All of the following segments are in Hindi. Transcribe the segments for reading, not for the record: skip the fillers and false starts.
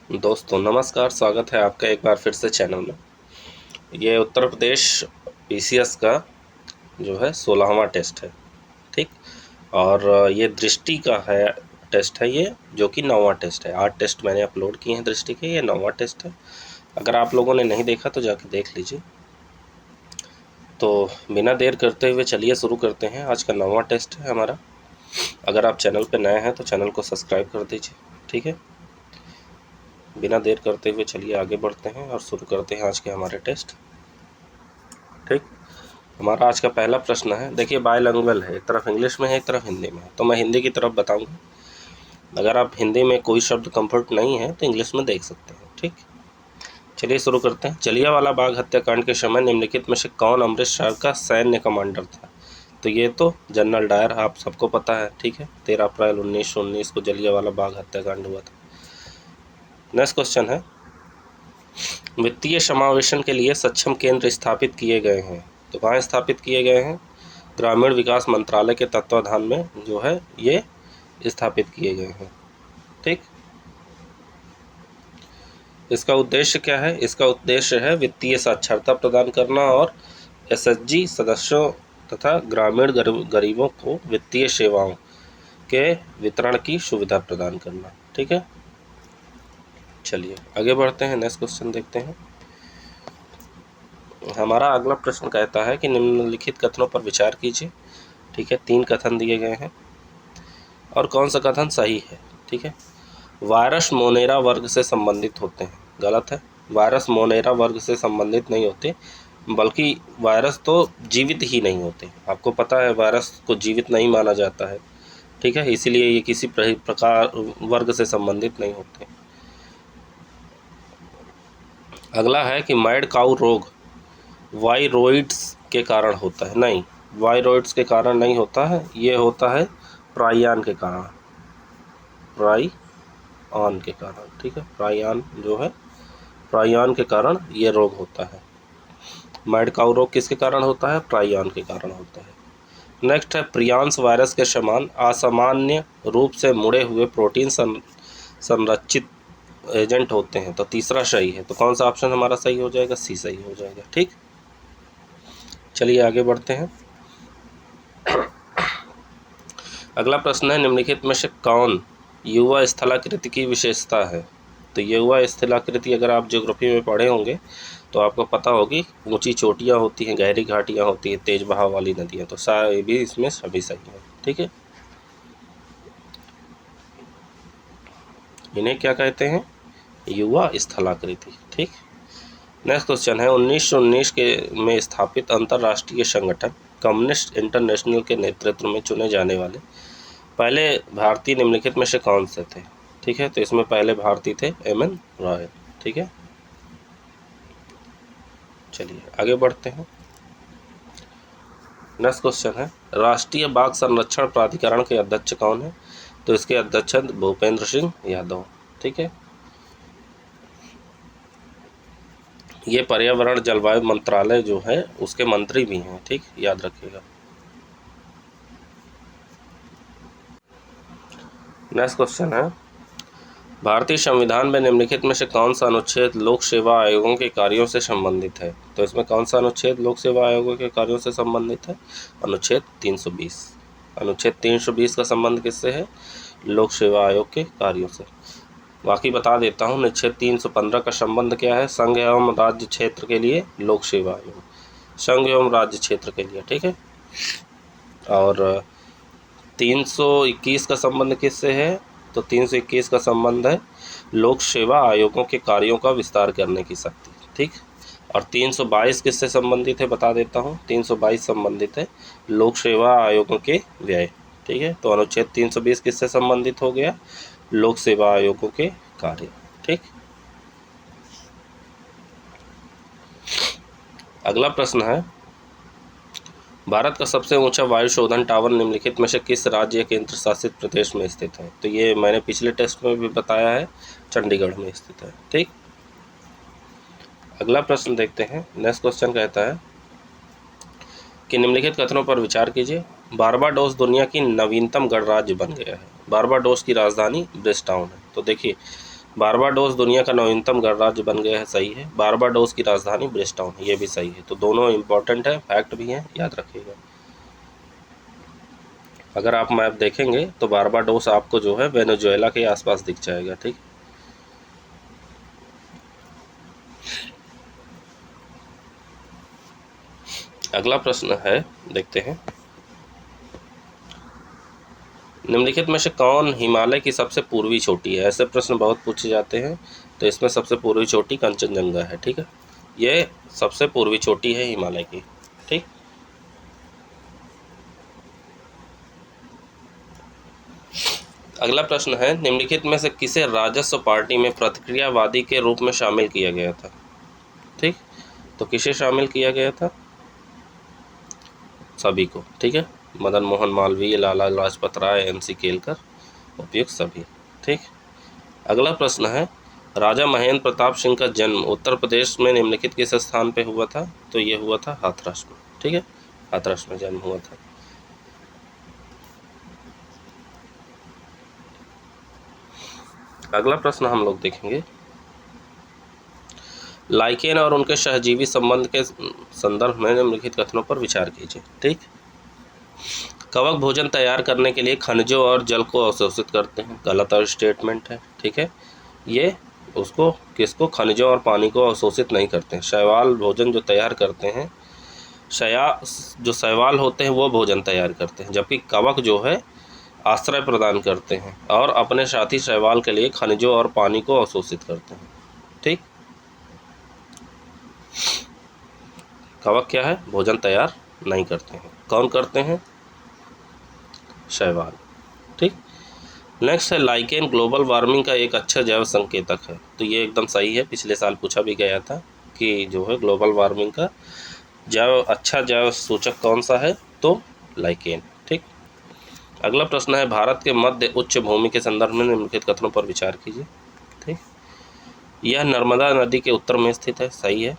दोस्तों नमस्कार, स्वागत है आपका एक बार फिर से चैनल में। ये उत्तर प्रदेश पीसीएस का जो है 16वां टेस्ट है, ठीक। और ये दृष्टि का है टेस्ट है, ये जो कि 9वां टेस्ट है। 8 टेस्ट मैंने अपलोड किए हैं दृष्टि के, ये 9वां टेस्ट है। अगर आप लोगों ने नहीं देखा तो जाके देख लीजिए। तो बिना देर करते हुए चलिए शुरू करते हैं। आज का 9वां टेस्ट है हमारा। अगर आप चैनल पर नए हैं तो चैनल को सब्सक्राइब कर दीजिए, ठीक है। बिना देर करते हुए चलिए आगे बढ़ते हैं और शुरू करते हैं आज के हमारे टेस्ट, ठीक। हमारा आज का पहला प्रश्न है, देखिए बायलैंग्वेल है, एक तरफ इंग्लिश में है, एक तरफ हिंदी में है। तो मैं हिंदी की तरफ बताऊंगा। अगर आप हिंदी में कोई शब्द कंफर्ट नहीं है तो इंग्लिश में देख सकते हैं, ठीक। चलिए शुरू करते हैं। जलियांवाला बाग हत्याकांड के समय निम्नलिखित में से कौन अमृतसर का सैन्य कमांडर था? तो ये तो जनरल डायर, आप सबको पता है, ठीक है। 13 अप्रैल 1919 को जलियांवाला बाग हत्याकांड हुआ था। नेक्स्ट क्वेश्चन है, वित्तीय समावेशन के लिए सक्षम केंद्र स्थापित किए गए हैं। तो कहाँ स्थापित किए गए हैं? ग्रामीण विकास मंत्रालय के तत्वाधान में जो है ये स्थापित किए गए हैं, ठीक। इसका उद्देश्य क्या है? इसका उद्देश्य है वित्तीय साक्षरता प्रदान करना और एसएचजी सदस्यों तथा ग्रामीण गरीबों को वित्तीय सेवाओं के वितरण की सुविधा प्रदान करना, ठीक है। चलिए आगे बढ़ते हैं, नेक्स्ट क्वेश्चन देखते हैं। हमारा अगला प्रश्न कहता है कि निम्नलिखित कथनों पर विचार कीजिए, ठीक है। 3 कथन दिए गए हैं और कौन सा कथन सही है, ठीक है। वायरस मोनेरा वर्ग से संबंधित होते हैं, गलत है। वायरस मोनेरा वर्ग से संबंधित नहीं होते, बल्कि वायरस तो जीवित ही नहीं होते। आपको पता है वायरस को जीवित नहीं माना जाता है, ठीक है, इसीलिए ये किसी प्रकार वर्ग से संबंधित नहीं होते। अगला है कि मैड काऊ रोग वायरोइड्स के कारण होता है। नहीं, वायरोइड्स के कारण नहीं होता है, ये होता है प्राइयान के कारण, प्राइयान के कारण, ठीक है। प्राइयान जो है, प्राइयान के कारण ये रोग होता है। मैड काऊ रोग किसके कारण होता है? प्राइयान के कारण होता है। नेक्स्ट है, प्रियांस वायरस के समान असामान्य रूप से मुड़े हुए प्रोटीन संरचित एजेंट होते हैं। तो तीसरा सही है। तो कौन सा ऑप्शन हमारा सही हो जाएगा? सी सही हो जाएगा, ठीक। चलिए आगे बढ़ते हैं। अगला प्रश्न है, निम्नलिखित में से कौन युवा स्थलाकृति की विशेषता है? तो युवा स्थलाकृति अगर आप ज्योग्राफी में पढ़े होंगे तो आपको पता होगी, ऊंची चोटियाँ होती हैं, गहरी घाटियाँ होती हैं, तेज बहाव वाली नदियाँ। तो ये भी इसमें सभी सही है, ठीक है। इन्हें क्या कहते हैं? युवा स्थलाकृति, ठीक। नेक्स्ट क्वेश्चन है, 1919 के में स्थापित अंतर्राष्ट्रीय संगठन कम्युनिस्ट इंटरनेशनल के नेतृत्व में चुने जाने वाले पहले भारतीय निम्नलिखित में से कौन से थे? ठीक है, तो इसमें पहले भारतीय थे एमएन रॉय, ठीक है। चलिए आगे बढ़ते हैं। नेक्स्ट क्वेश्चन है, राष्ट्रीय बाघ संरक्षण प्राधिकरण के अध्यक्ष कौन है? तो इसके अध्यक्ष भूपेंद्र सिंह यादव, ठीक है। ये पर्यावरण जलवायु मंत्रालय जो है उसके मंत्री भी हैं, ठीक, याद रखिएगा। नेक्स्ट क्वेश्चन है, भारतीय संविधान में निम्नलिखित में से कौन सा अनुच्छेद लोक सेवा आयोगों के कार्यों से संबंधित है? तो इसमें कौन सा अनुच्छेद लोक सेवा आयोगों के कार्यों से संबंधित है? अनुच्छेद 320। अनुच्छेद 320 का संबंध किससे है? लोक सेवा आयोग के कार्यों से। बाकी बता देता हूँ, अनुच्छेद 315 का संबंध क्या है? संघ एवं राज्य क्षेत्र के लिए लोक सेवा आयोग, संघ एवं राज्य क्षेत्र के लिए, ठीक है। और 321 का संबंध किससे है? तो 321 का संबंध है लोक सेवा आयोगों के कार्यों का विस्तार करने की शक्ति, ठीक। और 322 किससे संबंधित है बता देता हूँ, 322 संबंधित है लोक सेवा आयोगों के व्यय, ठीक है। तो अनुच्छेद 320 किससे संबंधित हो गया? लोक सेवा आयोगों के कार्य, ठीक। अगला प्रश्न है, भारत का सबसे ऊंचा वायु शोधन टावर निम्नलिखित में से किस राज्य केंद्र शासित प्रदेश में स्थित है? तो ये मैंने पिछले टेस्ट में भी बताया है, चंडीगढ़ में स्थित है, ठीक। अगला प्रश्न देखते हैं। नेक्स्ट क्वेश्चन कहता है कि निम्नलिखित कथनों पर विचार कीजिए। बारबाडोस दुनिया की नवीनतम गणराज्य बन गया है। बारबाडोस की राजधानी ब्रिजटाउन है। तो देखिए, बारबाडोस दुनिया का नवीनतम गणराज्य बन गया है, सही है। बारबाडोस की राजधानी ब्रिजटाउन है, ये भी सही है। तो दोनों इंपॉर्टेंट है, फैक्ट भी हैं, याद रखिएगा। अगर आप मैप देखेंगे तो बारबाडोस आपको जो है वेनेजुएला के आसपास दिख जाएगा, ठीक। अगला प्रश्न है, देखते हैं। निम्नलिखित में से कौन हिमालय की सबसे पूर्वी चोटी है? ऐसे प्रश्न बहुत पूछे जाते हैं। तो इसमें सबसे पूर्वी चोटी कंचनजंगा है, ठीक है। ये सबसे पूर्वी चोटी है हिमालय की, ठीक। अगला प्रश्न है, निम्नलिखित में से किसे राजस्व पार्टी में प्रतिक्रियावादी के रूप में शामिल किया गया था? ठीक, तो किसे शामिल किया गया था? सभी को, ठीक है। मदन मोहन मालवीय, लाला लाजपत राय, एमसी केलकर, उपयुक्त सभी, ठीक। अगला प्रश्न है, राजा महेंद्र प्रताप सिंह का जन्म उत्तर प्रदेश में निम्नलिखित किस स्थान पे हुआ था? तो ये हुआ था हाथरस में, ठीक है। हाथरस में जन्म हुआ था। अगला प्रश्न हम लोग देखेंगे, लाइकेन और उनके सहजीवी संबंध के संदर्भ में निम्नलिखित कथनों पर विचार कीजिए, ठीक। कवक भोजन तैयार करने के लिए खनिजों और जल को अवशोषित करते हैं, गलत और स्टेटमेंट है, ठीक है। ये उसको किसको, खनिजों और पानी को अवशोषित नहीं करते हैं। शैवाल भोजन जो तैयार करते हैं, जो शैवाल होते हैं वो भोजन तैयार करते हैं, जबकि कवक जो है आश्रय प्रदान करते हैं और अपने साथी शैवाल के लिए खनिजों और पानी को अवशोषित करते हैं, ठीक। कवक क्या है, भोजन तैयार नहीं करते हैं। कौन करते हैं? शैवाल, ठीक। नेक्स्ट है, लाइकेन ग्लोबल वार्मिंग का एक अच्छा जैव संकेतक है। तो ये एकदम सही है, पिछले साल पूछा भी गया था कि जो है ग्लोबल वार्मिंग का अच्छा जैव सूचक कौन सा है? तो लाइकेन, ठीक। अगला प्रश्न है, भारत के मध्य उच्च भूमि के संदर्भ में निम्नलिखित कथनों पर विचार कीजिए, ठीक। यह नर्मदा नदी के उत्तर में स्थित है, सही है।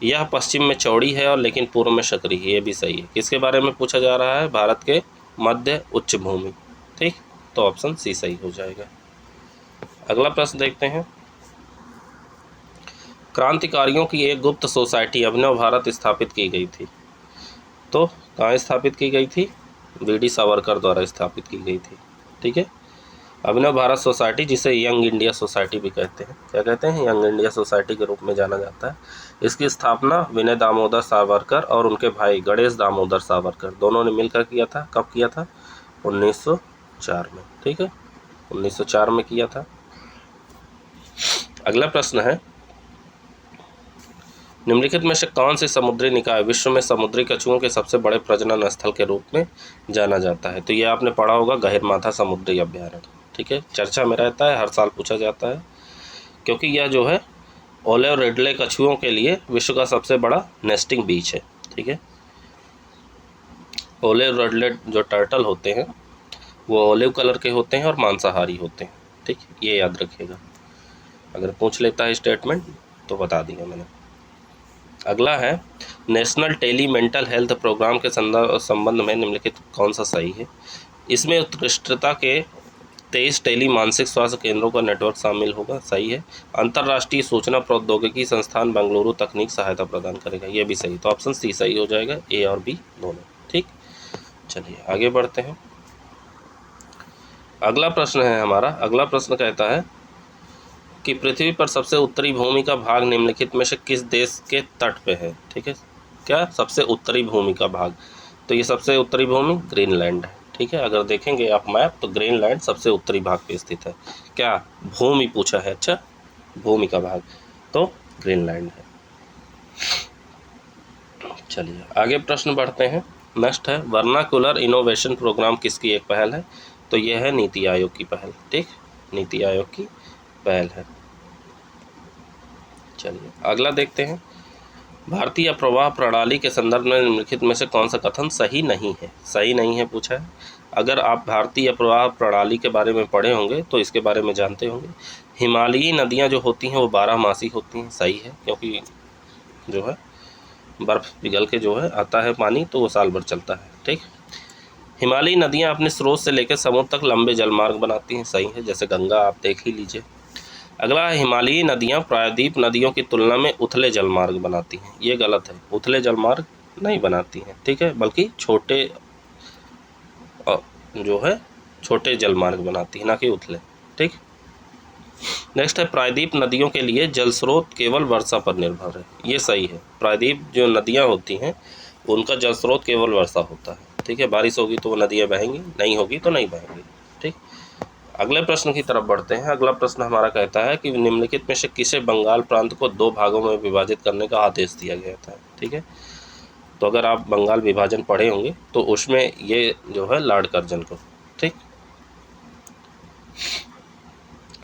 यह पश्चिम में चौड़ी है और लेकिन पूर्व में सकरी है, ये भी सही है। किसके बारे में पूछा जा रहा है? भारत के मध्य उच्च भूमि, ठीक। तो ऑप्शन सी सही हो जाएगा। अगला प्रश्न देखते हैं, क्रांतिकारियों की एक गुप्त सोसाइटी अभिनव भारत स्थापित की गई थी। तो कहाँ स्थापित की गई थी? वीडी सावरकर द्वारा स्थापित की गई थी, ठीक है। अभिनव भारत सोसाइटी, जिसे यंग इंडिया सोसाइटी भी कहते हैं, क्या कहते हैं? यंग इंडिया सोसाइटी के रूप में जाना जाता है। इसकी स्थापना विनय दामोदर सावरकर और उनके भाई गणेश दामोदर सावरकर दोनों ने मिलकर किया था। कब किया था? 1904 में, ठीक है। 1904 में किया था। अगला प्रश्न है, निम्नलिखित में से कौन से समुद्री निकाय विश्व में समुद्री कछुओं के सबसे बड़े प्रजनन स्थल के रूप में जाना जाता है? तो ये आपने पढ़ा होगा, गहिरमाथा समुद्री अभ्यारण्य, ठीक है। चर्चा में रहता है, हर साल पूछा जाता है, क्योंकि यह जो है ओलिव रिडले कछुओं के लिए विश्व का सबसे बड़ा नेस्टिंग बीच है, ठीक है। ओलिव रिडले जो टर्टल होते हैं वो ओलिव कलर के होते हैं और मांसाहारी होते हैं, ठीक। ये याद रखिएगा, अगर पूछ लेता है स्टेटमेंट तो बता दिया मैंने। अगला है, national tele mental health programme के संबंध में निम्नलिखित कौन सा सही है? इसमें उत्कृष्टता के 23 टेली मानसिक स्वास्थ्य केंद्रों का नेटवर्क शामिल होगा, सही है। अंतर्राष्ट्रीय सूचना प्रौद्योगिकी संस्थान बेंगलुरु तकनीक सहायता प्रदान करेगा, ये भी सही। तो ऑप्शन सी सही हो जाएगा, ए और बी दोनों, ठीक। चलिए आगे बढ़ते हैं। अगला प्रश्न है हमारा, अगला प्रश्न कहता है कि पृथ्वी पर सबसे उत्तरी भूमि का भाग निम्नलिखित में से किस देश के तट पे है? ठीक है, क्या सबसे उत्तरी भूमि का भाग? तो ये सबसे उत्तरी भूमि ग्रीनलैंड है, ठीक है। अगर देखेंगे आप मैप तो ग्रीनलैंड सबसे उत्तरी भाग पे स्थित है। क्या भूमि पूछा है? अच्छा, भूमि का भाग, तो ग्रीनलैंड है। चलिए आगे प्रश्न बढ़ते हैं। नेक्स्ट है, वर्नाकुलर इनोवेशन प्रोग्राम किसकी एक पहल है? तो यह है नीति आयोग की पहल, ठीक, नीति आयोग की पहल है। चलिए अगला देखते हैं, भारतीय प्रवाह प्रणाली के संदर्भ में निम्नलिखित में से कौन सा कथन सही नहीं है? सही नहीं है पूछा है। अगर आप भारतीय प्रवाह प्रणाली के बारे में पढ़े होंगे तो इसके बारे में जानते होंगे। हिमालयी नदियां जो होती हैं वो 12 मासी होती हैं, सही है, क्योंकि जो है बर्फ़ पिघल के जो है आता है पानी तो वो साल भर चलता है, ठीक। हिमालयी नदियाँ अपने स्रोत से लेकर समुद्र तक लंबे जलमार्ग बनाती हैं, सही है, जैसे गंगा आप देख ही लीजिए। अगला है हिमालयी नदियाँ प्रायद्वीप नदियों की तुलना में उथले जलमार्ग बनाती हैं, ये गलत है, उथले जलमार्ग नहीं बनाती हैं, ठीक है, बल्कि छोटे जो है छोटे जलमार्ग बनाती है, ना कि उथले, ठीक। नेक्स्ट है प्रायद्वीप नदियों के लिए जल स्रोत केवल वर्षा पर निर्भर है, ये सही है। प्रायद्वीप जो नदियाँ होती हैं उनका जल स्रोत केवल वर्षा होता है, ठीक है, बारिश होगी तो वो नदियाँ बहेंगी, नहीं होगी तो नहीं बहेंगी, ठीक। अगले प्रश्न की तरफ बढ़ते हैं। अगला प्रश्न हमारा कहता है कि निम्नलिखित में से किसे बंगाल प्रांत को 2 भागों में विभाजित करने का आदेश दिया गया था, ठीक है। तो अगर आप बंगाल विभाजन पढ़े होंगे तो उसमें ये जो है लॉर्ड कर्जन को, ठीक।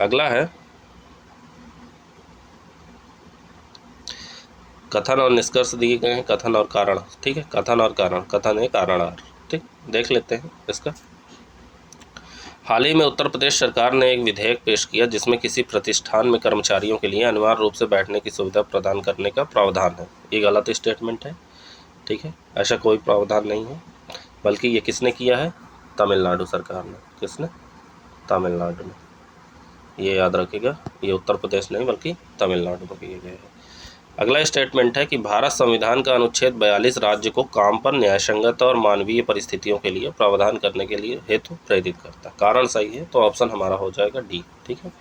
अगला है कथन और निष्कर्ष दिए गए हैं, कथन और कारण, ठीक है, कथन और कारण, कथन है कारणार, ठीक, देख लेते हैं इसका। हाल ही में उत्तर प्रदेश सरकार ने एक विधेयक पेश किया जिसमें किसी प्रतिष्ठान में कर्मचारियों के लिए अनिवार्य रूप से बैठने की सुविधा प्रदान करने का प्रावधान है, ये गलत स्टेटमेंट है, ठीक है, ऐसा कोई प्रावधान नहीं है, बल्कि ये किसने किया है, तमिलनाडु सरकार ने, किसने, तमिलनाडु ने, ये याद रखिएगा, ये उत्तर प्रदेश नहीं बल्कि तमिलनाडु में किए गए हैं। अगला स्टेटमेंट है कि भारत संविधान का अनुच्छेद 42 राज्य को काम पर न्यायसंगत और मानवीय परिस्थितियों के लिए प्रावधान करने के लिए हेतु प्रेरित करता है, कारण सही है, तो ऑप्शन हमारा हो जाएगा डी, ठीक है,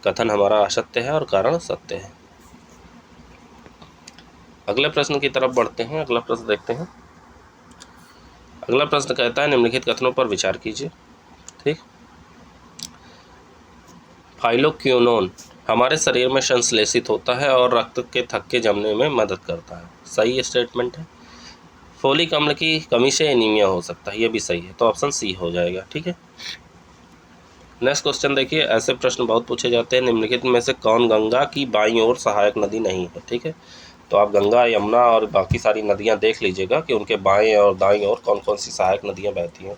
कथन हमारा असत्य है और कारण सत्य है। अगले प्रश्न की तरफ बढ़ते हैं। अगला प्रश्न देखते हैं। अगला प्रश्न कहता है निम्नलिखित कथनों पर विचार कीजिए, ठीक। फाइलोक्विनोन हमारे शरीर में संश्लेषित होता है और रक्त के थक्के जमने में मदद करता है, सही स्टेटमेंट है। फोलिक अम्ल की कमी से एनीमिया हो सकता है, ये भी सही है, तो ऑप्शन सी हो जाएगा, ठीक है। नेक्स्ट क्वेश्चन देखिए, ऐसे प्रश्न बहुत पूछे जाते हैं, निम्नलिखित में से कौन गंगा की बाईं ओर सहायक नदी नहीं है, ठीक है। तो आप गंगा, यमुना और बाकी सारी नदियाँ देख लीजिएगा कि उनके बाएं और दाईं ओर कौन कौन सी सहायक नदियाँ बहती हैं।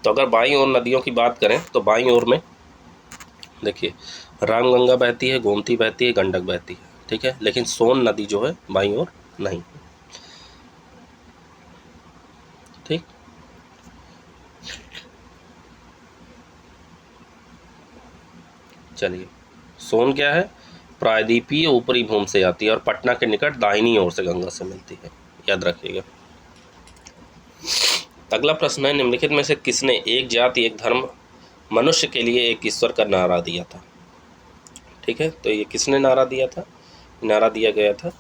तो अगर बाईं ओर नदियों की बात करें तो बाईं ओर में देखिए रामगंगा बहती है, गोमती बहती है, गंडक बहती है, ठीक है, लेकिन सोन नदी जो है बाईं ओर नहीं, ठीक। चलिए, सोन क्या है, प्रायद्वीपीय ऊपरी भूमि से आती है और पटना के निकट दाहिनी ओर से गंगा से मिलती है, याद रखिएगा। अगला प्रश्न है निम्नलिखित में से किसने एक जाति एक धर्म मनुष्य के लिए एक ईश्वर का नारा दिया था, ठीक है। तो ये किसने नारा दिया था, नारा दिया गया था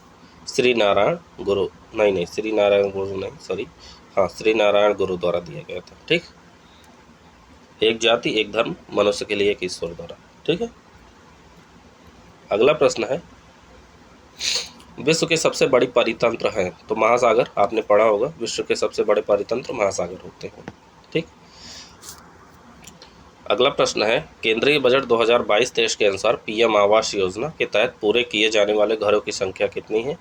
श्री नारायण गुरु, नहीं श्री नारायण गुरु नहीं, सॉरी, हाँ, श्री नारायण गुरु द्वारा दिया गया था, ठीक। एक जाति एक धर्म मनुष्य के लिए एक ईश्वर द्वारा, ठीक है। अगला प्रश्न है विश्व के सबसे बड़ी परितंत्र हैं, तो महासागर, आपने पढ़ा होगा, विश्व के सबसे बड़े परितंत्र महासागर होते हैं, ठीक। अगला प्रश्न है केंद्रीय बजट 2022-23 के अनुसार पीएम आवास योजना के तहत पूरे किए जाने वाले घरों की संख्या कितनी है,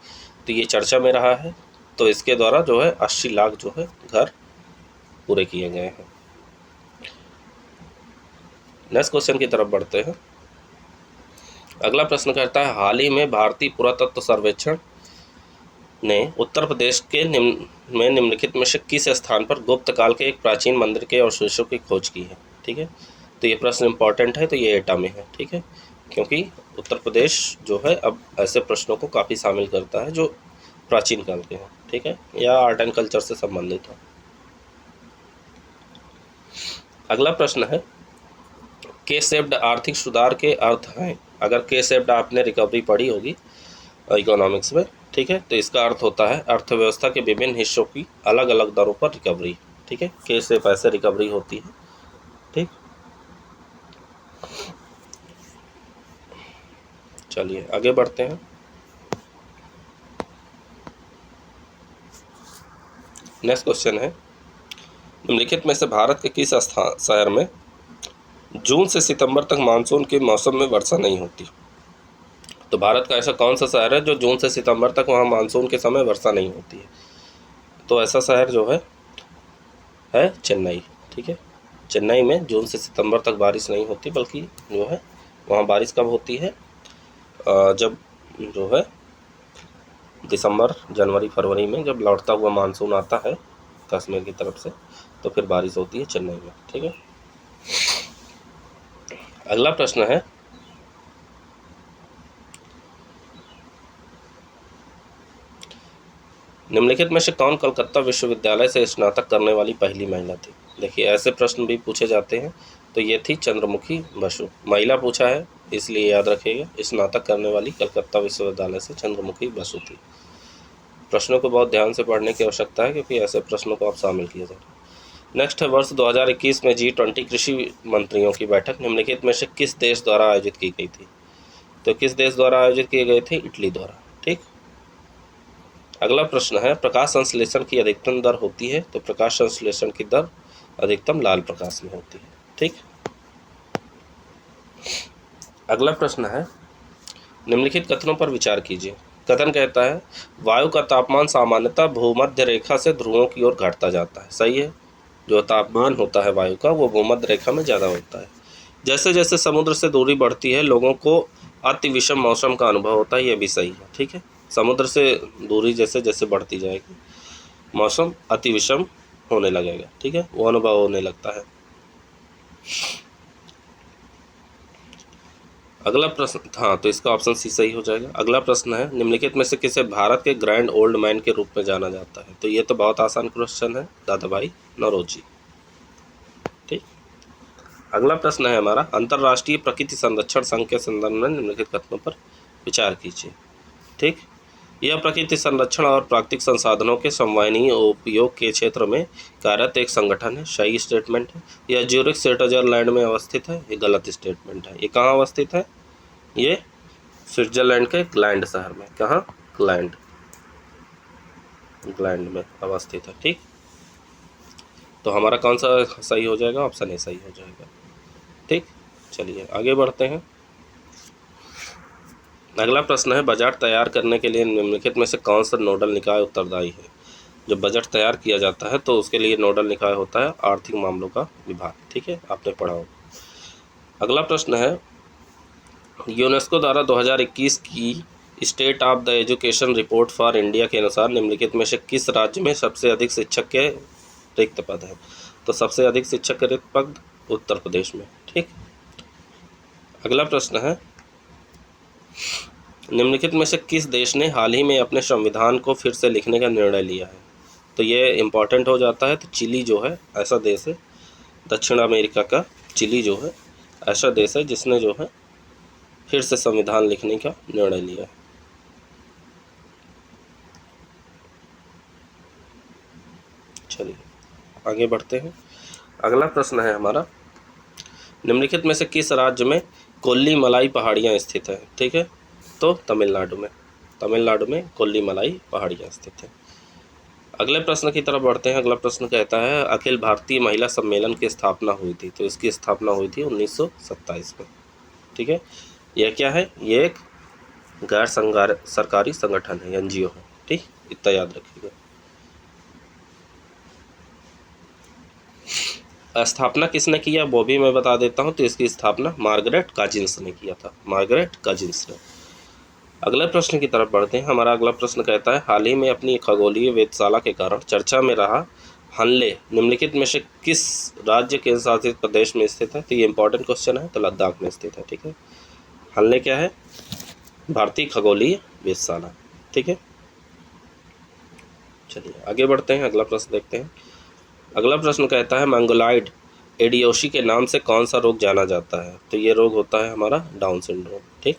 तो ये चर्चा में रहा है, तो इसके द्वारा जो है 80 लाख जो है घर पूरे किए गए हैं। नेक्स्ट क्वेश्चन की तरफ बढ़ते हैं। अगला प्रश्न कहता है हाल ही में भारतीय पुरातत्व सर्वेक्षण ने उत्तर प्रदेश के निम्नलिखित में से किस स्थान पर गुप्त काल के एक प्राचीन मंदिर के अवशेषों की खोज की है, ठीक है। तो ये प्रश्न इंपॉर्टेंट है, तो ये एटा में है, ठीक है, क्योंकि उत्तर प्रदेश जो है अब ऐसे प्रश्नों को काफ़ी शामिल करता है जो प्राचीन काल के हैं, ठीक है, या आर्ट एंड कल्चर से संबंधित हो। अगला प्रश्न है के शेप्ड आर्थिक सुधार के अर्थ हैं, अगर के शेप्ड आपने रिकवरी पढ़ी होगी इकोनॉमिक्स में, ठीक है, तो इसका अर्थ होता है अर्थव्यवस्था के विभिन्न हिस्सों की अलग अलग दरों पर रिकवरी, ठीक है, के शेप ऐसे रिकवरी होती है, ठीक। चलिए आगे बढ़ते हैं। नेक्स्ट क्वेश्चन है निम्नलिखित में से भारत के किस शहर में जून से सितंबर तक मानसून के मौसम में वर्षा नहीं होती, तो भारत का ऐसा कौन सा शहर है जो जून से सितंबर तक वहाँ मानसून के समय वर्षा नहीं होती है, तो ऐसा शहर जो है चेन्नई, ठीक है। चेन्नई में जून से सितंबर तक बारिश नहीं होती, बल्कि जो है वहाँ बारिश कब होती है, जब जो है दिसंबर, जनवरी, फरवरी में जब लौटता हुआ मानसून आता है कश्मीर की तरफ से, तो फिर बारिश होती है चेन्नई में। ठीक है, अगला प्रश्न है, निम्नलिखित में से कौन कलकत्ता विश्वविद्यालय से स्नातक करने वाली पहली महिला थी? देखिए, ऐसे प्रश्न भी पूछे जाते हैं, तो ये थी चंद्रमुखी बसु। महिला पूछा है इसलिए याद रखिएगा, स्नातक करने वाली कलकत्ता विश्वविद्यालय से चंद्रमुखी बसु थी। प्रश्नों को बहुत ध्यान से पढ़ने की आवश्यकता है, क्योंकि ऐसे प्रश्नों को आप शामिल किए जा रहे हैं। नेक्स्ट है, वर्ष 2021 में G20 कृषि मंत्रियों की बैठक निम्नलिखित में से किस देश द्वारा आयोजित की गई थी? तो किस देश द्वारा आयोजित की गई थी? इटली द्वारा। ठीक, अगला प्रश्न है, प्रकाश संश्लेषण की अधिकतम दर होती है? तो प्रकाश संश्लेषण की दर अधिकतम लाल प्रकाश में होती है। ठीक, अगला प्रश्न है, निम्नलिखित कथनों पर विचार कीजिए। कथन कहता है, वायु का तापमान सामान्यतः भूमध्य रेखा से ध्रुवों की ओर घटता जाता है। सही है, जो तापमान होता है वायु का वो भूमध्य रेखा में ज़्यादा होता है। जैसे जैसे समुद्र से दूरी बढ़ती है लोगों को अति विषम मौसम का अनुभव होता है। ये भी सही है। ठीक है, समुद्र से दूरी जैसे जैसे बढ़ती जाएगी मौसम अति विषम होने लगेगा। ठीक है, वो अनुभव होने लगता है। अगला प्रश्न, हाँ, तो इसका ऑप्शन सी सही हो जाएगा। अगला प्रश्न है, निम्नलिखित में से किसे भारत के ग्रैंड ओल्ड मैन के रूप में जाना जाता है? तो ये तो बहुत आसान क्वेश्चन है, दादा भाई नौरोजी। ठीक, अगला प्रश्न है हमारा, अंतर्राष्ट्रीय प्रकृति संरक्षण संघ के संदर्भ में निम्नलिखित कथनों पर विचार कीजिए। ठीक, यह प्रकृति संरक्षण और प्राकृतिक संसाधनों के संवहनीय उपयोग के क्षेत्र में कार्यरत एक संगठन है। सही स्टेटमेंट है। यह ज्यूरिख स्विट्जरलैंड में अवस्थित है। ये गलत स्टेटमेंट है। ये कहाँ अवस्थित है? ये स्विट्जरलैंड के ग्लैंड शहर में। कहाँ? ग्लैंड में अवस्थित है। ठीक, तो हमारा कौन सा सही हो जाएगा? ऑप्शन ए सही हो जाएगा। ठीक, चलिए आगे बढ़ते हैं। अगला प्रश्न है, बजट तैयार करने के लिए निम्नलिखित में से कौन सा नोडल निकाय उत्तरदायी है? जब बजट तैयार किया जाता है तो उसके लिए नोडल निकाय होता है आर्थिक मामलों का विभाग। ठीक है, आपने पढ़ा होगा। अगला प्रश्न है, यूनेस्को द्वारा 2021 की state of the education report for India के अनुसार निम्नलिखित में से किस राज्य में सबसे अधिक शिक्षक के रिक्त पद हैं? तो सबसे अधिक शिक्षक के रिक्त पद उत्तर प्रदेश में। ठीक, अगला प्रश्न है, निम्नलिखित में से किस देश ने हाल ही में अपने संविधान को फिर से लिखने का निर्णय लिया है? तो ये इम्पॉर्टेंट हो जाता है। तो चिली जो है ऐसा देश है, दक्षिण अमेरिका का चिली जो है ऐसा देश है जिसने जो है फिर से संविधान लिखने का निर्णय लिया है। चलिए आगे बढ़ते हैं। अगला प्रश्न है हमारा, निम्नलिखित में से किस राज्य में कोल्लीमलाई पहाड़ियाँ स्थित हैं? ठीक है, तो तमिलनाडु में कोल्लीमलाई पहाड़ियाँ स्थित हैं। अगले प्रश्न की तरफ बढ़ते हैं। अगला प्रश्न कहता है, अखिल भारतीय महिला सम्मेलन की स्थापना हुई थी? तो इसकी स्थापना हुई थी 1927 में। ठीक है, यह क्या है? ये एक गैर सरकारी संगठन है, NGO है। ठीक, इतना याद रखिएगा। स्थापना किसने किया वो भी मैं बता देता हूँ। तो इसकी स्थापना मार्गरेट काजिन्स ने किया था, मार्गरेट काजिन्स ने। अगले प्रश्न की तरफ बढ़ते हैं। हमारा अगला प्रश्न कहता है, हाल ही में अपनी खगोलीय वेधशाला के कारण चर्चा में रहा हनले निम्नलिखित में से किस राज्य केंद्र शासित प्रदेश में स्थित है? तो ये इंपॉर्टेंट क्वेश्चन है, तो लद्दाख में स्थित है। ठीक है, हनले क्या है? भारतीय खगोलीय वेधशाला। ठीक है, चलिए आगे बढ़ते हैं। अगला प्रश्न देखते हैं। अगला प्रश्न कहता है, मंगोलाइड एडियोशी के नाम से कौन सा रोग जाना जाता है? तो ये रोग होता है हमारा डाउन सिंड्रोम। ठीक,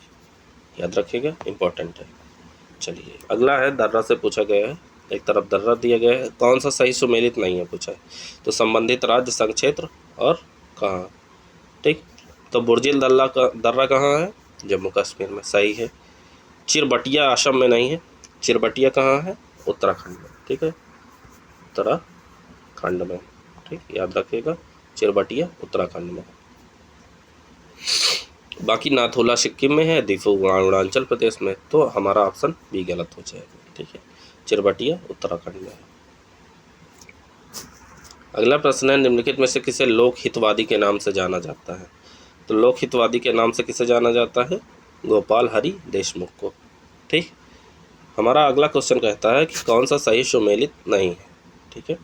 याद रखिएगा, इंपॉर्टेंट है। चलिए अगला है, दर्रा से पूछा गया है। एक तरफ दर्रा दिया गया है, कौन सा सही सुमेलित नहीं है पूछा है। तो संबंधित राज्य, संघ क्षेत्र और कहाँ। ठीक, तो बुर्जिल दर्रा कहाँ है? जम्मू कश्मीर में। सही है। चिरबटिया असम में नहीं है। चिरबटिया कहाँ है? उत्तराखंड में। ठीक है, उत्तराखंड में। ठीक, याद रखिएगा, चिरबटिया उत्तराखंड में। बाकी नाथुला सिक्किम में है, दिफू अरुणाचल प्रदेश में। तो हमारा ऑप्शन भी गलत हो जाएगा। ठीक है, चिरबटिया उत्तराखंड में है। अगला प्रश्न है, निम्नलिखित में से किसे लोक हितवादी के नाम से जाना जाता है? तो लोक हितवादी के नाम से किसे जाना जाता है? गोपाल हरि देशमुख को। ठीक, हमारा अगला क्वेश्चन कहता है कि कौन सा सही सुमेलित नहीं है। ठीक है,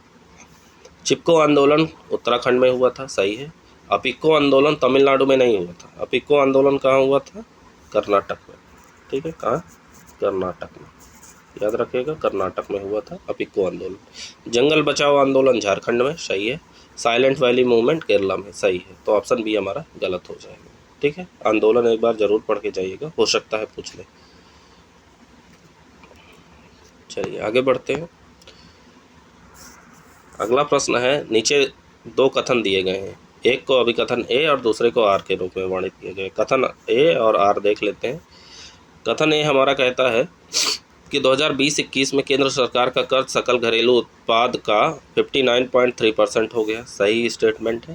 चिपको आंदोलन उत्तराखंड में हुआ था, सही है। अपिको आंदोलन तमिलनाडु में नहीं हुआ था, अपिको आंदोलन कहाँ हुआ था? कर्नाटक में। ठीक है, कहाँ? कर्नाटक में, याद रखिएगा, कर्नाटक में हुआ था अपिको आंदोलन। जंगल बचाओ आंदोलन झारखंड में, सही है। साइलेंट वैली मूवमेंट केरला में, सही है। तो ऑप्शन बी हमारा गलत हो जाएगा। ठीक है, आंदोलन एक बार जरूर पढ़ के जाइएगा, हो सकता है पूछ ले। चलिए आगे बढ़ते हैं। अगला प्रश्न है, नीचे दो कथन दिए गए हैं, एक को अभिकथन ए और दूसरे को आर के रूप में वर्णित किए गए। कथन ए और आर देख लेते हैं। कथन ए हमारा कहता है कि 2020-21 में केंद्र सरकार का कर्ज सकल घरेलू उत्पाद का 59.3% हो गया, सही स्टेटमेंट है।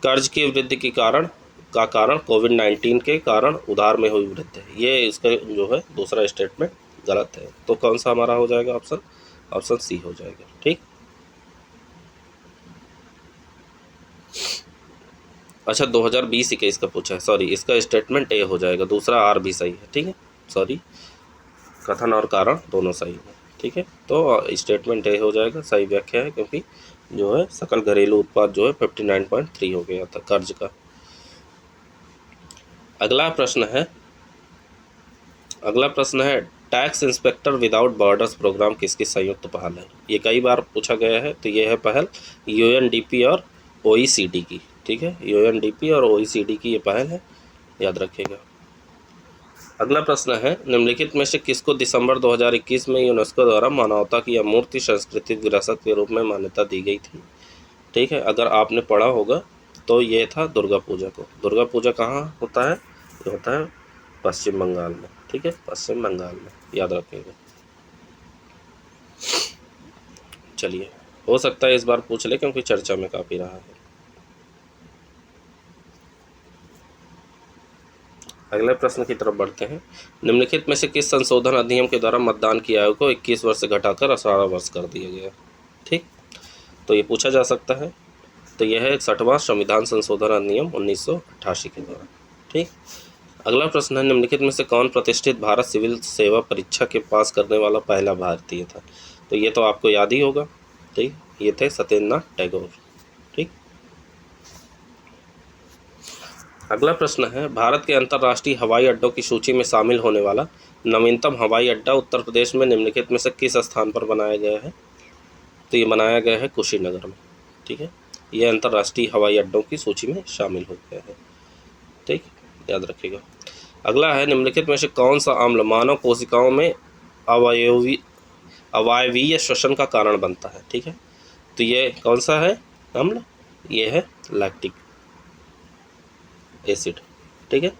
कर्ज की वृद्धि के कारण कोविड-19 के कारण उधार में हुई वृद्धि है, ये इसका जो है दूसरा स्टेटमेंट गलत है। तो कौन सा हमारा हो जाएगा ऑप्शन सी हो जाएगा। ठीक, अच्छा 2020-21 का पूछा है, सॉरी, इसका स्टेटमेंट ए हो जाएगा, दूसरा आर भी सही है। ठीक है, सॉरी, कथन और कारण दोनों सही है। ठीक है, तो स्टेटमेंट ए हो जाएगा, सही व्याख्या है, क्योंकि जो है सकल घरेलू उत्पाद जो है 59.3 हो गया था कर्ज का। अगला प्रश्न है tax inspector without borders programme किसकी संयुक्त पहल है? ये कई बार पूछा गया है, तो ये है पहल यूएनडीपी और ओईसीडी की। ठीक है, यूएनडीपी और ओईसीडी की ये पहल है, याद रखिएगा। अगला प्रश्न है, निम्नलिखित में से किसको दिसंबर 2021 में यूनेस्को द्वारा मानवता की अमूर्त सांस्कृतिक विरासत के रूप में मान्यता दी गई थी? ठीक है, अगर आपने पढ़ा होगा तो ये था दुर्गा पूजा को। दुर्गा पूजा कहाँ होता है? ये होता है पश्चिम बंगाल में। ठीक है, पश्चिम बंगाल में, याद रखिएगा। चलिए, हो सकता है इस बार पूछ ले, क्योंकि चर्चा में काफ़ी रहा है। अगले प्रश्न की तरफ बढ़ते हैं। निम्नलिखित में से किस संशोधन अधिनियम के द्वारा मतदान की आयु को 21 वर्ष से घटाकर 18 वर्ष कर दिया गया? ठीक, तो ये पूछा जा सकता है। तो यह है 60वां संविधान संशोधन अधिनियम 1988 के द्वारा। ठीक, अगला प्रश्न है, निम्नलिखित में से कौन प्रतिष्ठित भारत सिविल सेवा परीक्षा के पास करने वाला पहला भारतीय था? तो ये तो आपको याद ही होगा। ठीक, ये थे सत्येंद्रनाथ टैगोर। ठीक, अगला प्रश्न है, भारत के अंतर्राष्ट्रीय हवाई अड्डों की सूची में शामिल होने वाला नवीनतम हवाई अड्डा उत्तर प्रदेश में निम्नलिखित में से किस स्थान पर बनाया गया है? तो ये बनाया गया है कुशीनगर में। ठीक है, यह अंतर्राष्ट्रीय हवाई अड्डों की सूची में शामिल हो गया है। ठीक, याद रखिएगा। अगला है, निम्नलिखित में से कौन सा अम्ल मानव कोशिकाओं में अवायवीय श्वसन का कारण बनता है? ठीक है, तो ये कौन सा है अम्ल? ये है लैक्टिक एसिड। ठीक है,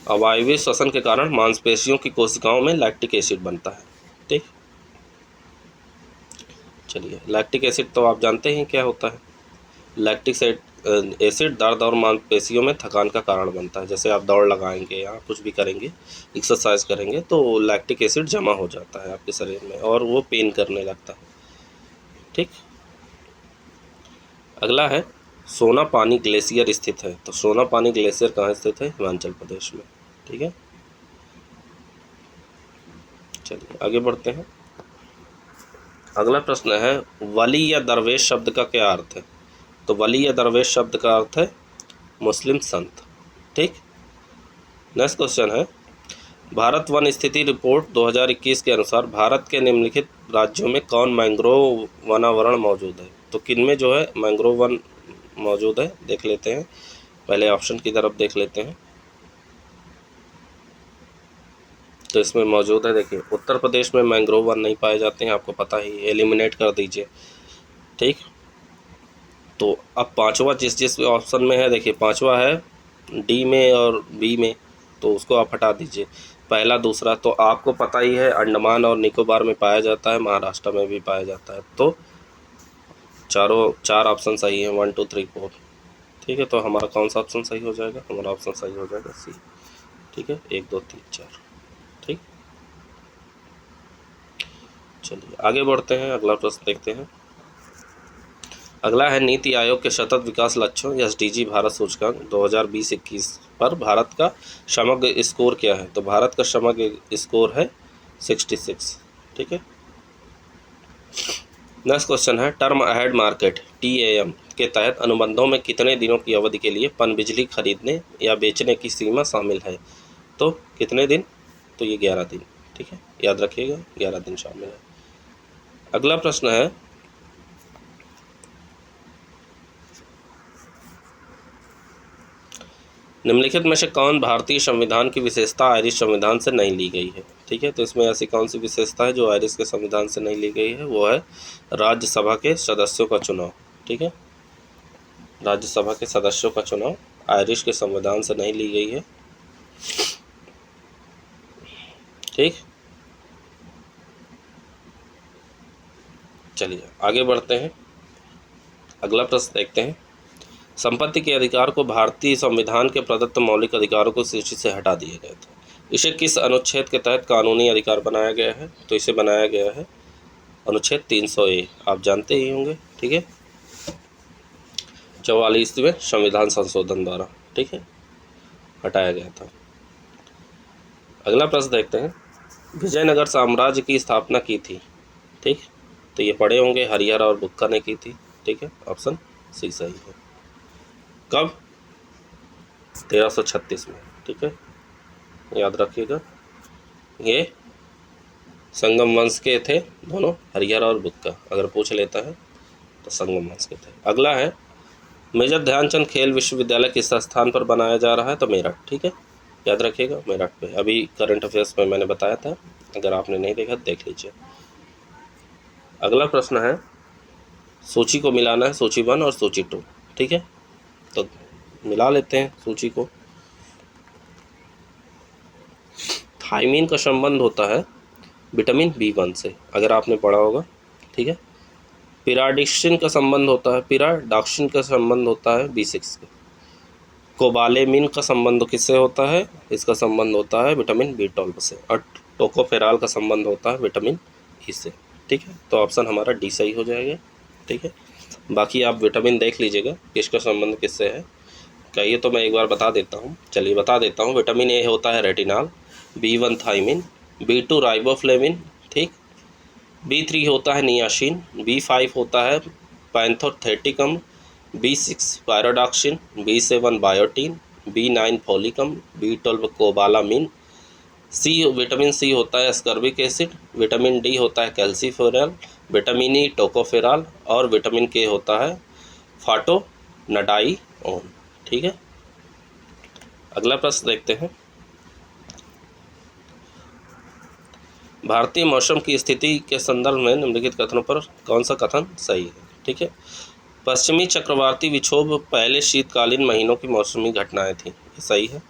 अवायवीय श्वसन के कारण मांसपेशियों की कोशिकाओं में लैक्टिक एसिड बनता है। ठीक, चलिए, लैक्टिक एसिड तो आप जानते हैं क्या होता है। लैक्टिक एसिड दर्द और मांसपेशियों में थकान का कारण बनता है। जैसे आप दौड़ लगाएंगे या कुछ भी करेंगे, एक्सरसाइज करेंगे, तो लैक्टिक एसिड जमा हो जाता है आपके शरीर में और वो पेन करने लगता है। ठीक, अगला है, सोना पानी ग्लेशियर स्थित है। तो सोना पानी ग्लेशियर कहाँ स्थित है? हिमाचल प्रदेश में। ठीक है, चलिए आगे बढ़ते हैं। अगला प्रश्न है, वली या दरवेश शब्द का क्या अर्थ है? तो वली या दरवेश शब्द का अर्थ है मुस्लिम संत। ठीक, नेक्स्ट क्वेश्चन है, भारत वन स्थिति रिपोर्ट 2021 के अनुसार भारत के निम्नलिखित राज्यों में कौन मैंग्रोव वनावरण मौजूद है? तो किन में जो है मैंग्रोव वन मौजूद है, देख लेते हैं। पहले ऑप्शन की तरफ देख लेते हैं। तो इसमें मौजूद है, देखिए, उत्तर प्रदेश में मैंग्रोव वन नहीं पाए जाते हैं, आपको पता ही, एलिमिनेट कर दीजिए। ठीक, तो अब पांचवा जिस ऑप्शन में है, देखिए पांचवा है डी में और बी में, तो उसको आप हटा दीजिए। पहला दूसरा तो आपको पता ही है, अंडमान और निकोबार में पाया जाता है, महाराष्ट्र में भी पाया जाता है। तो चार ऑप्शन सही है, 1 2 3 4। ठीक है, तो हमारा कौन सा ऑप्शन सही हो जाएगा? हमारा ऑप्शन सही हो जाएगा सी। ठीक है, 1 2 3 4। ठीक, चलिए आगे बढ़ते हैं, अगला प्रश्न देखते हैं। अगला है नीति आयोग के सतत विकास लक्ष्यों एसडीजी भारत सूचकांक 2020-21 पर भारत का समग्र स्कोर क्या है? तो भारत का समग्र स्कोर है 66। ठीक है। नेक्स्ट क्वेश्चन है टर्म अहेड मार्केट TAM के तहत अनुबंधों में कितने दिनों की अवधि के लिए पनबिजली खरीदने या बेचने की सीमा शामिल है? तो कितने दिन? तो ये 11 दिन। ठीक है, याद रखिएगा 11 दिन शामिल है। अगला प्रश्न है निम्नलिखित में से कौन भारतीय संविधान की विशेषता आयरिश संविधान से नहीं ली गई है? ठीक है, तो इसमें ऐसी कौन सी विशेषता है जो आयरिश के संविधान से नहीं ली गई है? वो है राज्यसभा के सदस्यों का चुनाव। ठीक है, राज्यसभा के सदस्यों का चुनाव आयरिश के संविधान से नहीं ली गई है। ठीक, चलिए आगे बढ़ते हैं। अगला प्रश्न देखते हैं। संपत्ति के अधिकार को भारतीय संविधान के प्रदत्त मौलिक अधिकारों को सूची से हटा दिए गए थे। इसे किस अनुच्छेद के तहत कानूनी अधिकार बनाया गया है? तो इसे बनाया गया है अनुच्छेद 300A, आप जानते ही होंगे। ठीक है, 44वें संविधान संशोधन द्वारा, ठीक है, हटाया गया था। अगला प्रश्न देखते हैं। विजयनगर साम्राज्य की स्थापना की थी। ठीक, तो ये पढ़े होंगे, हरिहर और बुक्का ने की थी। ठीक है, ऑप्शन सी सही है। कब? 1336 में। ठीक है, याद रखिएगा। ये संगम वंश के थे दोनों, हरिहर और बुक्का, अगर पूछ लेता है तो संगम वंश के थे। अगला है मेजर ध्यानचंद खेल विश्वविद्यालय किस स्थान पर बनाया जा रहा है? तो मेरठ। ठीक है, याद रखिएगा मेरठ पे। अभी करंट अफेयर्स में मैंने बताया था, अगर आपने नहीं देखा देख लीजिए। अगला प्रश्न है सूची को मिलाना है, सूची 1 और सूची 2। ठीक है, तो मिला लेते हैं सूची को। थायमीन का संबंध होता है विटामिन B1 से, अगर आपने पढ़ा होगा। ठीक है, पिराडिक्सिन का संबंध होता है, पिराडॉक्सिन का संबंध होता है B6 से। कोबालेमिन का संबंध किससे होता है? इसका संबंध होता है विटामिन B12 से। और टोकोफेराल का संबंध होता है विटामिन E से। ठीक है, तो ऑप्शन हमारा डी सही हो जाएगा। ठीक है, बाकी आप विटामिन देख लीजिएगा किसका संबंध किससे है। कहिए तो मैं एक बार बता देता हूँ। चलिए बता देता हूँ। विटामिन ए होता है retinol, B1 thiamine, B2 riboflavin, ठीक, B3 होता है नियासिन, B5 होता है पैंथोथेटिकम, B6 pyridoxine, B7 biotin, B9 फोलिकम, B12 कोबालामिन, विटामिन सी होता है एस्कर्बिक एसिड, विटामिन डी होता है कैल्सीफेरॉल, विटामिन ई टोकोफेरॉल और विटामिन के होता है फाटोनडाइओन। ठीक है, अगला प्रश्न देखते हैं। भारतीय मौसम की स्थिति के संदर्भ में निम्नलिखित कथनों पर कौन सा कथन सही है? ठीक है, पश्चिमी चक्रवाती विक्षोभ पहले शीतकालीन महीनों की मौसमी घटनाएं थी, ये सही है।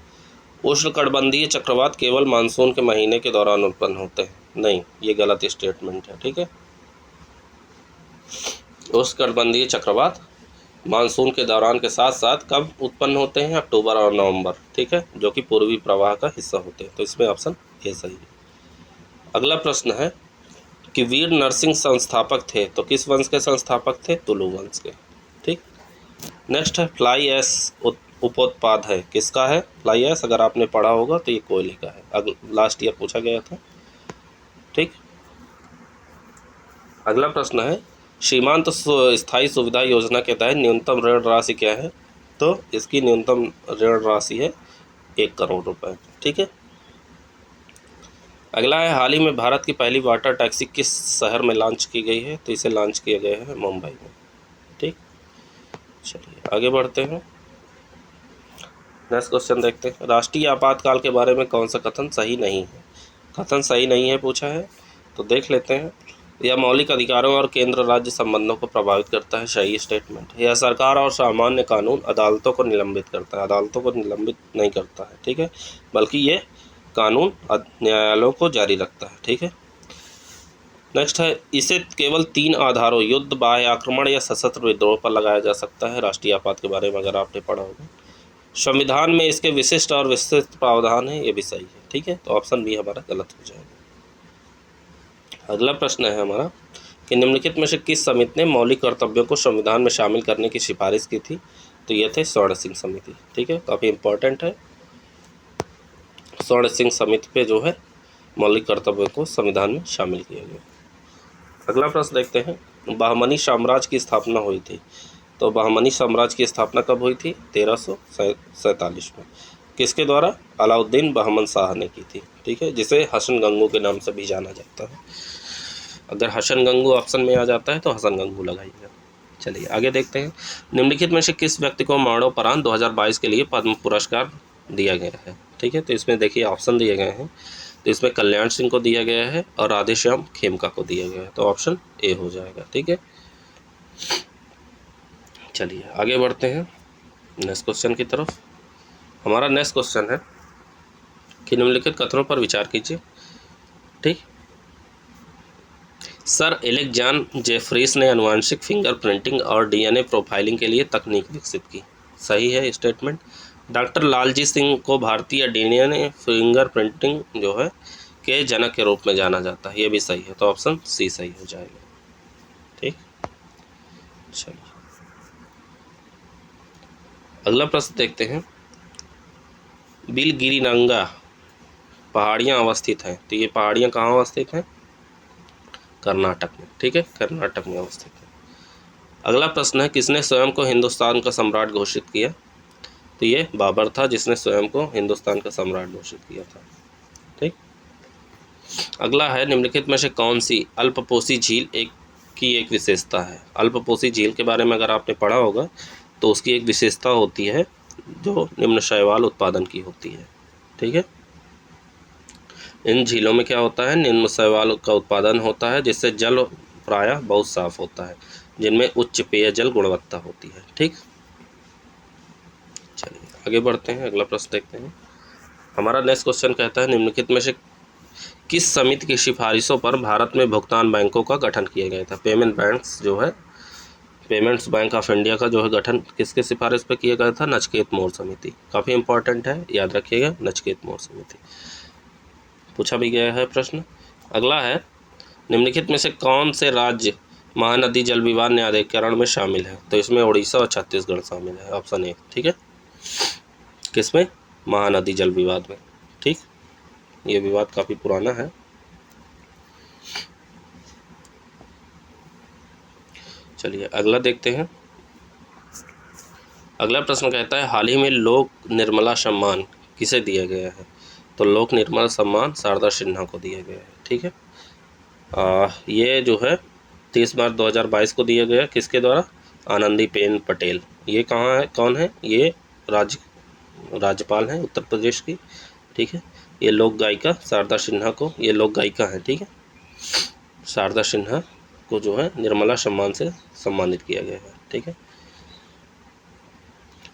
उष्णकटिबंधीय चक्रवात केवल मानसून के महीने के दौरान उत्पन्न होते हैं, नहीं, ये गलत स्टेटमेंट है। ठीक है, उष्णकटिबंधीय चक्रवात मानसून के दौरान के साथ साथ कब उत्पन्न होते हैं? अक्टूबर और नवंबर। ठीक है, जो कि पूर्वी प्रवाह का हिस्सा होते हैं, तो इसमें ऑप्शन ए सही है। अगला प्रश्न है कि वीर नरसिंह संस्थापक थे, तो किस वंश के संस्थापक थे? तुलु वंश के। ठीक, नेक्स्ट है फ्लाई ऐश उपोत्पाद है, किसका है? फ्लाई ऐश अगर आपने पढ़ा होगा तो ये कोयले का है, लास्ट ईयर पूछा गया था। ठीक, अगला प्रश्न है सीमांत स्थायी सुविधा योजना के तहत न्यूनतम ऋण राशि क्या है? तो इसकी न्यूनतम ऋण राशि है 1 करोड़ रुपए। ठीक है, अगला है हाल ही में भारत की पहली वाटर टैक्सी किस शहर में लॉन्च की गई है? तो इसे लॉन्च किया गया है मुंबई में। ठीक, चलिए आगे बढ़ते हैं। नेक्स्ट क्वेश्चन देखते हैं। राष्ट्रीय आपातकाल के बारे में कौन सा कथन सही नहीं है? कथन सही नहीं है पूछा है, तो देख लेते हैं। यह मौलिक अधिकारों और केंद्र राज्य संबंधों को प्रभावित करता है, सही स्टेटमेंट। यह सरकार और सामान्य कानून अदालतों को निलंबित करता है, अदालतों को निलंबित नहीं करता है। ठीक है, बल्कि ये कानून न्यायालयों को जारी रखता है। ठीक है, नेक्स्ट है इसे केवल 3 आधारों युद्ध, बाह्य आक्रमण या सशस्त्र विद्रोह पर लगाया जा सकता है। राष्ट्रीय आपात के बारे में अगर आपने पढ़ा होगा। संविधान में इसके विशिष्ट और विस्तृत प्रावधान है, ये भी सही है। ठीक है, तो ऑप्शन बी हमारा गलत हो जाएगा। अगला प्रश्न है हमारा कि निम्नलिखित में से किस समिति ने मौलिक कर्तव्यों को संविधान में शामिल करने की सिफारिश की थी? तो ये थे स्वर्ण सिंह समिति। ठीक है, काफ़ी इंपॉर्टेंट है। स्वर्ण सिंह समिति पे जो है मौलिक कर्तव्यों को संविधान में शामिल किया गया। अगला प्रश्न देखते हैं, बहमनी साम्राज्य की स्थापना हुई थी। तो बहमनी साम्राज्य की स्थापना कब हुई थी? 1347 में। किसके द्वारा? अलाउद्दीन बहमन शाह ने की थी। ठीक है, जिसे हसन गंगू के नाम से भी जाना जाता है। अगर हसन गंगू ऑप्शन में आ जाता है तो हसन गंगू लगाइएगा। चलिए आगे देखते हैं, निम्नलिखित में से किस व्यक्ति को मरणोपरांत 2022 के लिए पद्म पुरस्कार दिया गया है? ठीक है, तो इसमें देखिए ऑप्शन दिए गए हैं। तो इसमें कल्याण सिंह को दिया गया है और राधेश्याम खेमका को दिया गया है। तो ऑप्शन ए हो जाएगा। ठीक है, चलिए आगे बढ़ते हैं नेक्स्ट क्वेश्चन की तरफ। हमारा नेक्स्ट क्वेश्चन है कि निम्नलिखित कथनों पर विचार कीजिए। ठीक, सर एलेक जॉन जेफरीस ने आनुवंशिक फिंगर प्रिंटिंग और डीएनए प्रोफाइलिंग के लिए तकनीक विकसित की। सही है स्टेटमेंट। डॉक्टर लालजी सिंह को भारतीय डीएनए फिंगर प्रिंटिंग जो है के जनक के रूप में जाना जाता है। ये भी सही है, तो ऑप्शन सी सही हो जाएगा। ठीक, चलिए अगला प्रश्न देखते हैं, बिलगिरिनंगा पहाड़ियाँ अवस्थित हैं। तो ये पहाड़ियाँ कहाँ अवस्थित हैं? कर्नाटक में। ठीक है, कर्नाटक में अवस्थित है। अगला प्रश्न है, किसने स्वयं को हिंदुस्तान का सम्राट घोषित किया? तो ये बाबर था जिसने स्वयं को हिंदुस्तान का सम्राट घोषित किया था। ठीक, अगला है, निम्नलिखित में से कौन सी अल्पपोषी झील एक विशेषता है? अल्पपोषी झील के बारे में अगर आपने पढ़ा होगा तो उसकी एक विशेषता होती है जो निम्न शैवाल उत्पादन की होती है। ठीक है, इन झीलों में क्या होता है? निम्न शैवाल का उत्पादन होता है, जिससे जल प्रायः बहुत साफ होता है, जिनमें उच्च पेयजल गुणवत्ता होती है। ठीक, चलिए आगे बढ़ते हैं, अगला प्रश्न देखते हैं। हमारा नेक्स्ट क्वेश्चन कहता है, निम्नलिखित में से किस समिति की सिफारिशों पर भारत में भुगतान बैंकों का गठन किया गया था? पेमेंट बैंक्स जो है, पेमेंट्स बैंक ऑफ इंडिया का जो है गठन किसके सिफारिश पर किया गया था? नचिकेत मोर समिति। काफ़ी इंपॉर्टेंट है, याद रखिएगा, नचिकेत मोर समिति पूछा भी गया है प्रश्न। अगला है, निम्नलिखित में से कौन से राज्य महानदी जल विवाद न्यायाधिकरण में शामिल है? तो इसमें उड़ीसा और छत्तीसगढ़ शामिल है, ऑप्शन ए। ठीक है, किसमें? महानदी जल विवाद में। ठीक, ये विवाद काफ़ी पुराना है। चलिए अगला देखते हैं। अगला प्रश्न कहता है, हाल ही में लोक निर्मला सम्मान किसे दिया गया है? तो लोक निर्मला सम्मान शारदा सिन्हा को दिया गया है। ठीक है, ये जो है 30 मार्च 2022 को दिया गया। किसके द्वारा? आनंदीबेन पटेल। ये कहाँ है, कौन है? ये राज्यपाल हैं उत्तर प्रदेश की। ठीक है, ये लोक गायिका शारदा सिन्हा को, ये लोक गायिका हैं। ठीक है, शारदा सिन्हा को जो है निर्मला सम्मान से सम्मानित किया गया है। ठीक है,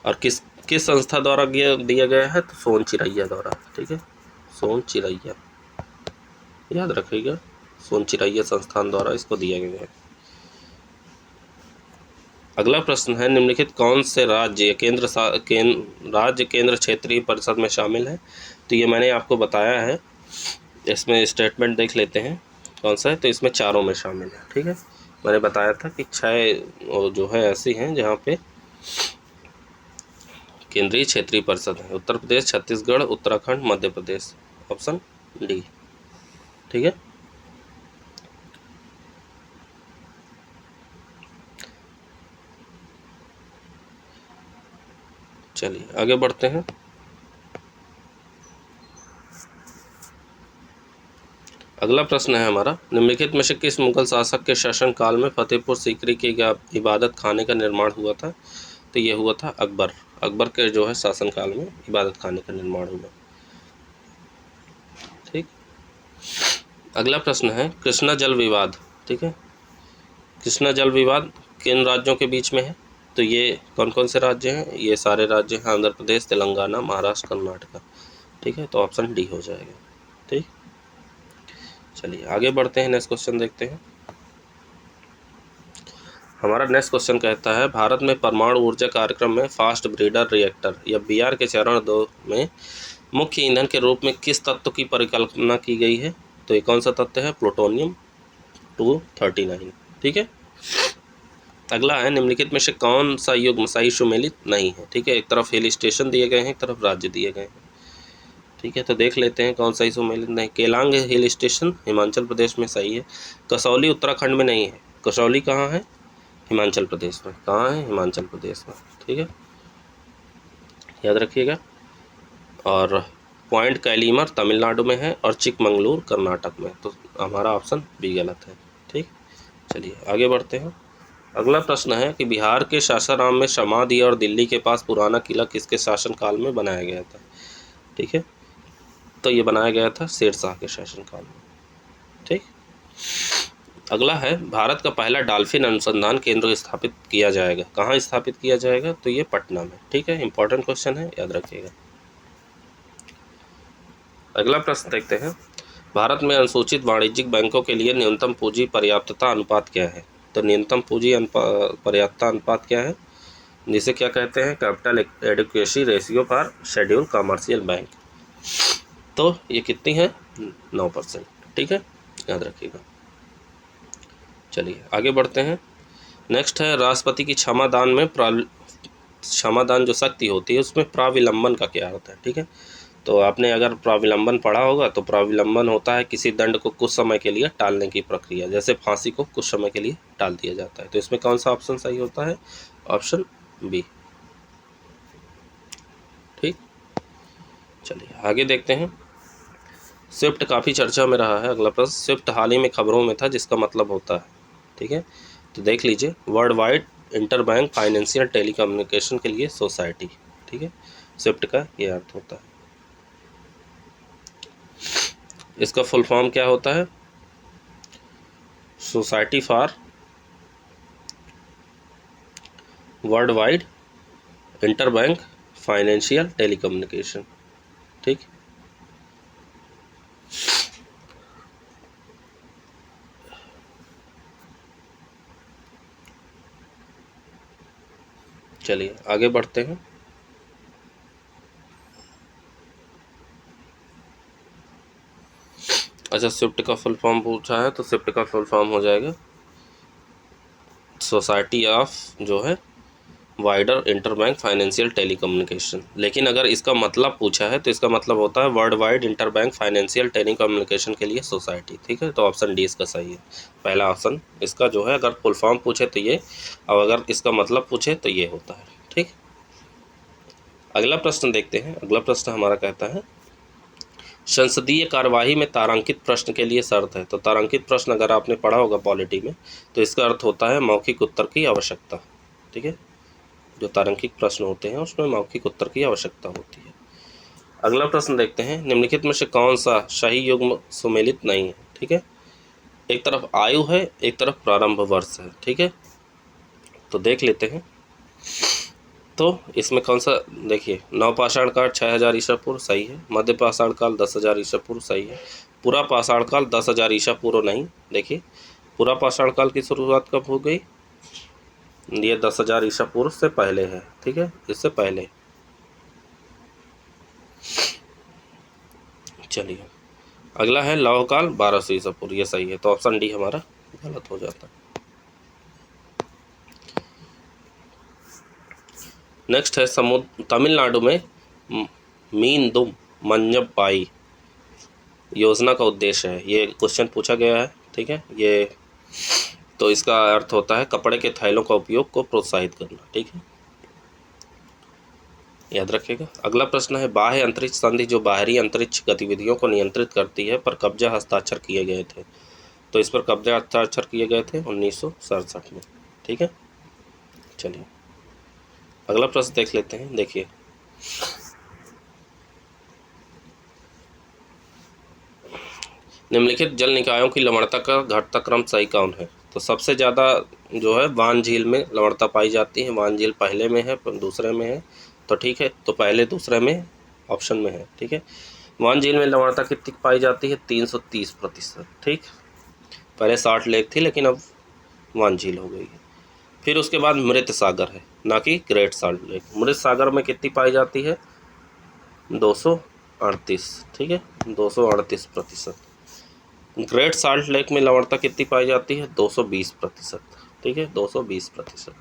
और किस संस्था द्वारा दिया गया है? तो सोन चिरैया द्वारा। ठीक है, सोन चिरैया, याद रखिएगा, सोन चिरैया संस्थान द्वारा इसको दिया गया है। अगला प्रश्न है, निम्नलिखित कौन से राज्य केंद्र क्षेत्रीय परिषद में शामिल है? तो ये मैंने आपको बताया है, इसमें स्टेटमेंट देख लेते हैं कौन सा है। तो इसमें चारों में शामिल है। ठीक है, मैंने बताया था कि 6 जो है ऐसी हैं जहाँ पे केंद्रीय क्षेत्रीय परिषद है। Uttar Pradesh, Chhattisgarh, Uttarakhand, Madhya Pradesh, option D. ठीक है, चलिए आगे बढ़ते हैं। अगला प्रश्न है हमारा, निम्नलिखित में से किस मुगल शासक के शासनकाल में फतेहपुर सीकरी के इबादत खाने का निर्माण हुआ था? तो ये हुआ था अकबर के जो है शासनकाल में इबादत खाने का निर्माण हुआ। ठीक, अगला प्रश्न है, कृष्णा जल विवाद। ठीक है, कृष्णा जल विवाद किन राज्यों के बीच में है? तो ये कौन कौन से राज्य हैं? ये सारे राज्य हैं, आंध्र प्रदेश, तेलंगाना, महाराष्ट्र, कर्नाटक। ठीक है, तो ऑप्शन डी हो जाएगा। ठीक, चलिए आगे बढ़ते हैं, नेक्स्ट क्वेश्चन देखते हैं। हमारा नेक्स्ट क्वेश्चन कहता है, भारत में परमाणु ऊर्जा कार्यक्रम में फास्ट ब्रीडर रिएक्टर या बीआर के चरण 2 में मुख्य ईंधन के रूप में किस तत्व की परिकल्पना की गई है? तो ये कौन सा तत्व है? प्लूटोनियम 239। ठीक है। अगला है निम्नलिखित में से कौन सा युग्म सही सुमेलित नहीं है, ठीक है। एक तरफ हिल स्टेशन दिए गए हैं, एक तरफ राज्य दिए गए हैं, ठीक है। तो देख लेते हैं कौन सही सुमेलित नहीं। केलांग हिल स्टेशन हिमाचल प्रदेश में सही है। कसौली उत्तराखंड में नहीं है। कसौली कहाँ है? हिमाचल प्रदेश में। कहाँ है? हिमाचल प्रदेश में, ठीक है, याद रखिएगा। और पॉइंट कैलीमर तमिलनाडु में है और चिकमंगलूर कर्नाटक में। तो हमारा ऑप्शन बी गलत है, ठीक। चलिए आगे बढ़ते हैं। अगला प्रश्न है कि बिहार के सासाराम में समाधि और दिल्ली के पास पुराना किला किसके शासनकाल में बनाया गया था, ठीक है। तो ये बनाया गया था शेरशाह के शासनकाल में, ठीक। अगला है भारत का पहला डॉल्फिन अनुसंधान केंद्र स्थापित किया जाएगा, कहाँ स्थापित किया जाएगा? तो ये पटना में, ठीक है। इंपॉर्टेंट क्वेश्चन है, याद रखिएगा। अगला प्रश्न देखते हैं। भारत में अनुसूचित वाणिज्यिक बैंकों के लिए न्यूनतम पूंजी पर्याप्तता अनुपात क्या है? तो न्यूनतम पूंजी पर्याप्तता अनुपात क्या है, जिसे क्या कहते हैं? Capital adequacy ratio for schedule commercial bank. तो ये कितनी है? 9%, ठीक है, याद रखिएगा। चलिए आगे बढ़ते हैं। नेक्स्ट है राष्ट्रपति की क्षमादान में क्षमादान जो शक्ति होती है उसमें प्राविलंबन का क्या होता है, ठीक है। तो आपने अगर प्राविलंबन पढ़ा होगा तो प्राविलंबन होता है किसी दंड को कुछ समय के लिए टालने की प्रक्रिया, जैसे फांसी को कुछ समय के लिए टाल दिया जाता है। तो इसमें कौन सा ऑप्शन सही होता है? ऑप्शन बी, ठीक। चलिए आगे देखते हैं। स्विफ्ट काफ़ी चर्चा में रहा है। अगला प्रश्न, स्विफ्ट हाल ही में खबरों में था, जिसका मतलब होता है, ठीक है। तो देख लीजिए, world wide interbank financial telecommunication के लिए सोसाइटी, ठीक है। स्विफ्ट का ये अर्थ होता है। इसका फुल फॉर्म क्या होता है? Society for world wide interbank financial telecommunication, ठीक। चलिए आगे बढ़ते हैं। अच्छा, स्विफ्ट का फुल फॉर्म पूछा है, तो स्विफ्ट का फुल फॉर्म हो जाएगा सोसाइटी ऑफ जो है वाइडर इंटरबैंक फाइनेंशियल टेलीकम्युनिकेशन। लेकिन अगर इसका मतलब पूछा है तो इसका मतलब होता है world wide interbank financial telecommunication के लिए सोसाइटी, ठीक है। तो ऑप्शन डी इसका सही है, पहला ऑप्शन इसका जो है। अगर फुल फॉर्म पूछे तो ये, और अगर इसका मतलब पूछे तो ये होता है, ठीक। अगला प्रश्न देखते हैं। अगला प्रश्न हमारा कहता है संसदीय कार्यवाही में तारांकित प्रश्न के लिए शर्त है। तो तारांकित प्रश्न अगर आपने पढ़ा होगा पॉलिटी में तो इसका अर्थ होता है मौखिक उत्तर की आवश्यकता, ठीक है। जो तारांकित प्रश्न होते हैं उसमें मौखिक उत्तर की आवश्यकता होती है। अगला प्रश्न देखते हैं, निम्नलिखित में से कौन सा सही युग्म सुमेलित नहीं है, ठीक है। एक तरफ आयु है, एक तरफ प्रारंभ वर्ष है, ठीक है। तो देख लेते हैं। तो इसमें कौन सा, देखिए, नवपाषाण काल 6000 ईसा पूर्व सही है। मध्य पाषाण काल 10,000 ईसा पूर्व सही है। पूरा पाषाण काल 10,000 ईसा पूर्व नहीं। देखिए, पूरा पाषाण काल की शुरुआत कब हो गई? ये 10,000 ईसा पूर्व से पहले है, ठीक है, इससे पहले। चलिए अगला है लौह काल 1200 ईसा पूर्व, ये सही है। तो ऑप्शन डी हमारा गलत हो जाता है। नेक्स्ट है तमिलनाडु में मीनदुम मंजप्पाई योजना का उद्देश्य है। ये क्वेश्चन पूछा गया है, ठीक है। ये तो इसका अर्थ होता है कपड़े के थैलों का उपयोग को प्रोत्साहित करना, ठीक है, याद रखिएगा। अगला प्रश्न है बाह्य अंतरिक्ष संधि जो बाहरी अंतरिक्ष गतिविधियों को नियंत्रित करती है पर कब्जा हस्ताक्षर किए गए थे। तो इस पर कब्जा हस्ताक्षर किए गए थे 1967 में, ठीक है। चलिए अगला प्रश्न देख लेते हैं। देखिए, निम्नलिखित जल निकायों की लवणता का घटता क्रम सही कौन है? तो सबसे ज़्यादा जो है वान झील में लवणता पाई जाती है। वान झील पहले में है, दूसरे में है, तो ठीक है, तो पहले दूसरे में ऑप्शन में है, ठीक है। वान झील में लवणता कितनी पाई जाती है? 330%, ठीक। पहले 60 लेक थी लेकिन अब वान झील हो गई है। फिर उसके बाद मृत सागर है, ना कि ग्रेट साल्ट लेक। मृत सागर में कितनी पाई जाती है? 238, ठीक है, 238%। ग्रेट साल्ट लेक में लवणता कितनी पाई जाती है? 220%। ठीक है, 220%।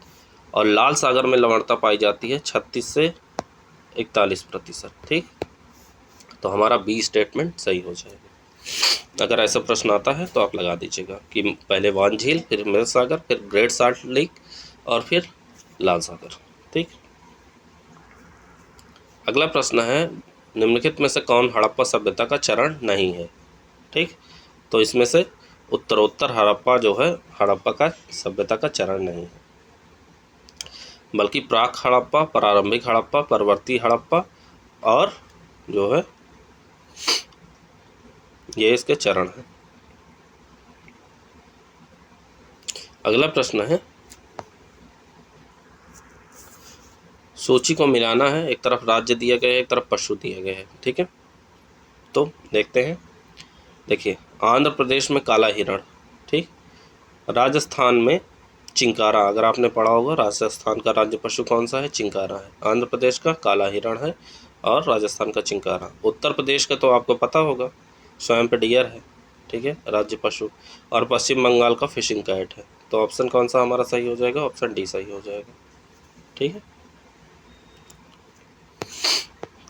और लाल सागर में लवणता पाई जाती है 36 से 41%। ठीक, तो हमारा बी स्टेटमेंट सही हो जाएगा। अगर ऐसा प्रश्न आता है तो आप लगा दीजिएगा कि पहले वान झील, फिर मिर्च सागर, फिर ग्रेट साल्ट लेक और फिर लाल सागर। ठीक, अगला प्रश्न है, निम्नलिखित में से कौन हड़प्पा सभ्यता का चरण नहीं है? ठीक, तो इसमें से उत्तरोत्तर हड़प्पा जो है, हड़प्पा का सभ्यता का चरण नहीं है, बल्कि प्राक हड़प्पा, प्रारंभिक हड़प्पा, परवर्ती हड़प्पा और जो है ये इसके चरण हैं। अगला प्रश्न है, सूची को मिलाना है, एक तरफ राज्य दिया गया है, एक तरफ पशु दिया गया है। ठीक है, तो देखते हैं। देखिए, आंध्र प्रदेश में काला हिरण, ठीक, राजस्थान में चिंकारा, अगर आपने पढ़ा होगा राजस्थान का राज्य पशु कौन सा है? चिंकारा है। आंध्र प्रदेश का काला हिरण है और राजस्थान का चिंकारा। उत्तर प्रदेश का तो आपको पता होगा, स्वयं पे डियर है। ठीक है, राज्य पशु। और पश्चिम बंगाल का फिशिंग कैट है। तो ऑप्शन कौन सा हमारा सही हो जाएगा? ऑप्शन डी सही हो जाएगा। ठीक है,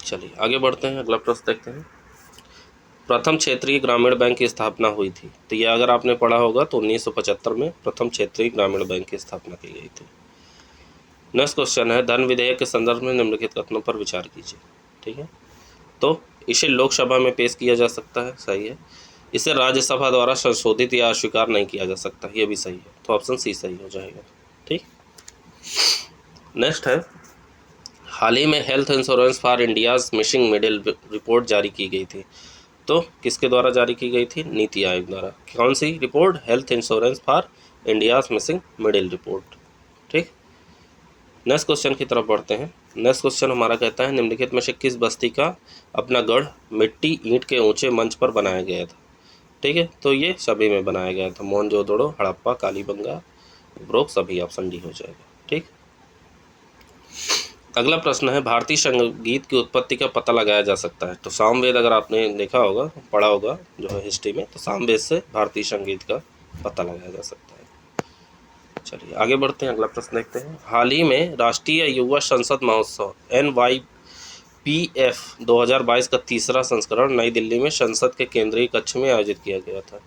चलिए आगे बढ़ते हैं, अगला प्रश्न देखते हैं। प्रथम क्षेत्रीय ग्रामीण बैंक की स्थापना हुई थी, तो ये अगर आपने पढ़ा होगा तो 1975 में प्रथम क्षेत्रीय ग्रामीण बैंक की स्थापना की गई थी। नेक्स्ट क्वेश्चन है, धन विधेयक के संदर्भ में निम्नलिखित कथनों पर विचार कीजिए। ठीक है, तो इसे लोकसभा में पेश किया जा सकता है, सही है। इसे राज्यसभा द्वारा संशोधित या अस्वीकार नहीं किया जा सकता, ये भी सही है। तो ऑप्शन सी सही हो जाएगा। ठीक, नेक्स्ट है, हाल ही में health insurance for India's missing middle report जारी की गई थी, तो किसके द्वारा जारी की गई थी? नीति आयोग द्वारा। कौन सी report? Health insurance for India's missing middle report. ठीक, नेक्स्ट क्वेश्चन की तरफ बढ़ते हैं। नेक्स्ट क्वेश्चन हमारा कहता है, निम्नलिखित में से किस बस्ती का अपना गढ़ मिट्टी ईंट के ऊंचे मंच पर बनाया गया था? ठीक है, तो ये सभी में बनाया गया था, मोहनजोदड़ो, हड़प्पा, कालीबंगा, ब्रोक, सभी, ऑप्शन डी हो जाएगा। ठीक, अगला प्रश्न है, भारतीय संगीत की उत्पत्ति का पता लगाया जा सकता है, तो सामवेद अगर आपने देखा होगा, पढ़ा होगा जो है हिस्ट्री में, तो सामवेद से भारतीय संगीत का पता लगाया जा सकता है। चलिए आगे बढ़ते हैं, अगला प्रश्न देखते हैं। हाल ही में राष्ट्रीय युवा संसद महोत्सव NYPF 2022 का तीसरा संस्करण नई दिल्ली में संसद के केंद्रीय कक्ष में आयोजित किया गया था।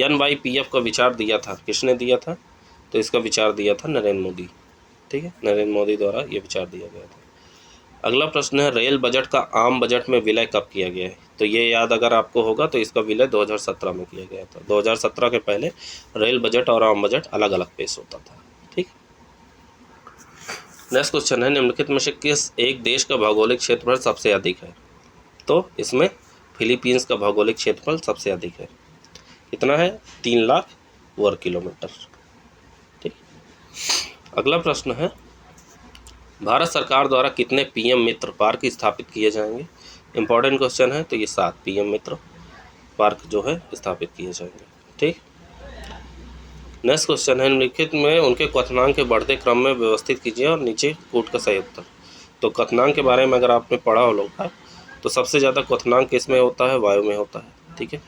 NYPF का विचार दिया था, किसने दिया था? तो इसका विचार दिया था नरेंद्र मोदी। ठीक है, नरेंद्र मोदी द्वारा ये विचार दिया गया था। अगला प्रश्न है, रेल बजट का आम बजट में विलय कब किया गया है? तो ये याद अगर आपको होगा तो इसका विलय 2017 में किया गया था। 2017 के पहले रेल बजट और आम बजट अलग अलग पेश होता था। ठीक, नेक्स्ट क्वेश्चन है, निम्नलिखित में से किस एक देश का भौगोलिक क्षेत्रफल सबसे अधिक है? तो इसमें फिलीपींस का भौगोलिक क्षेत्रफल सबसे अधिक है। कितना है? 3 लाख वर्ग किलोमीटर। ठीक, अगला प्रश्न है, भारत सरकार द्वारा कितने PM मित्र पार्क स्थापित किए जाएंगे? इंपॉर्टेंट क्वेश्चन है, तो ये 7 PM मित्र पार्क जो है स्थापित किए जाएंगे। ठीक, नेक्स्ट क्वेश्चन है, निम्नलिखित में उनके क्वथनांक के बढ़ते क्रम में व्यवस्थित कीजिए और नीचे कूट का सही उत्तर। तो क्वथनांक के बारे में अगर आपने पढ़ा हो लोग, तो सबसे ज़्यादा क्वथनांक किस में होता है? वायु में होता है। ठीक है,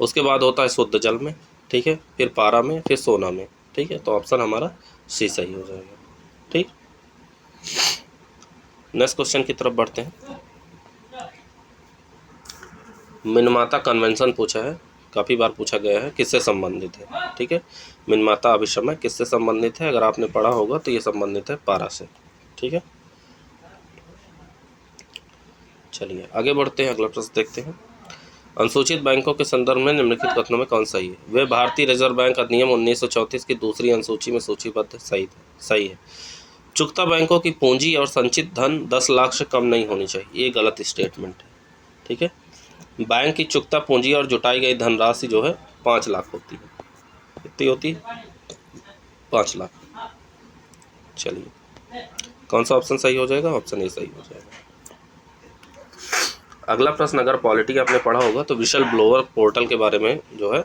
उसके बाद होता है शुद्ध जल में, ठीक है, फिर पारा में, फिर सोना में। ठीक है, तो ऑप्शन हमारा सी सही हो जाएगा। ठीक, नेक्स्ट क्वेश्चन की तरफ बढ़ते हैं। मिनमाता कन्वेंशन पूछा है, काफ़ी बार पूछा गया है, किससे संबंधित है? ठीक है, मिनमाता अभिसमय किससे संबंधित है? अगर आपने पढ़ा होगा तो ये संबंधित है पारा से। ठीक है, चलिए आगे बढ़ते हैं, अगला प्रश्न देखते हैं। अनुसूचित बैंकों के संदर्भ में निम्नलिखित कथनों में कौन सही है? वे भारतीय रिजर्व बैंक अधिनियम 1934 की दूसरी अनुसूची में सूचीबद्ध सही है। चुकता बैंकों की पूंजी और संचित धन 10 लाख से कम नहीं होनी चाहिए, ये गलत स्टेटमेंट है। ठीक है, बैंक की चुकता पूंजी और जुटाई गई धनराशि जो है 5 लाख होती है। कितनी होती है? 5 लाख। चलिए, कौन सा ऑप्शन सही हो जाएगा? ऑप्शन ए सही हो जाएगा। अगला प्रश्न, अगर पॉलिटी आपने पढ़ा होगा तो विशल ब्लोअर पोर्टल के बारे में जो है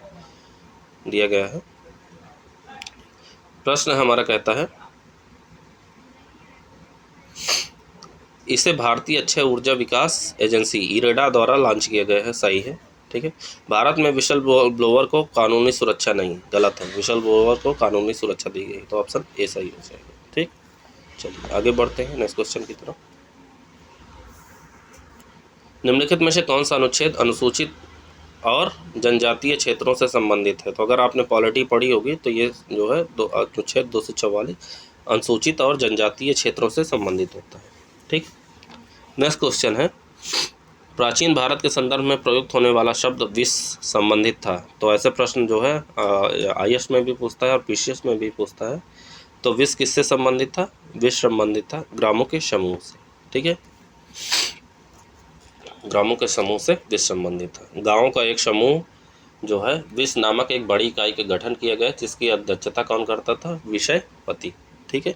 दिया गया है। प्रश्न हमारा कहता है, इसे भारतीय अक्षय ऊर्जा विकास एजेंसी IREDA द्वारा लॉन्च किया गया है, सही है। ठीक है। भारत में विशल ब्लोअर को कानूनी सुरक्षा नहीं, गलत है, विशल ब्लोअर को कानूनी सुरक्षा दी गई, तो ऑप्शन ए सही हो जाएगा। ठीक, चलिए आगे बढ़ते हैं नेक्स्ट क्वेश्चन की तरफ। निम्नलिखित में से कौन सा अनुच्छेद अनुसूचित और जनजातीय क्षेत्रों से संबंधित है? तो अगर आपने पॉलिटी पढ़ी होगी तो ये जो है अनुच्छेद 244 अनुसूचित और जनजातीय क्षेत्रों से संबंधित होता है। ठीक, नेक्स्ट क्वेश्चन है, प्राचीन भारत के संदर्भ में प्रयुक्त होने वाला शब्द विश्व संबंधित था। तो ऐसे प्रश्न जो है IAS में भी पूछता है और PCS में भी पूछता है। तो विश्व किससे संबंधित था? विश्व संबंधित था ग्रामों के समूह से। ठीक है, ग्रामों के समूह से विश्व संबंधित था। गाँव का एक समूह जो है विश्व नामक एक बड़ी इकाई का गठन किया गया, जिसकी अध्यक्षता कौन करता था? विषयपति। ठीक है,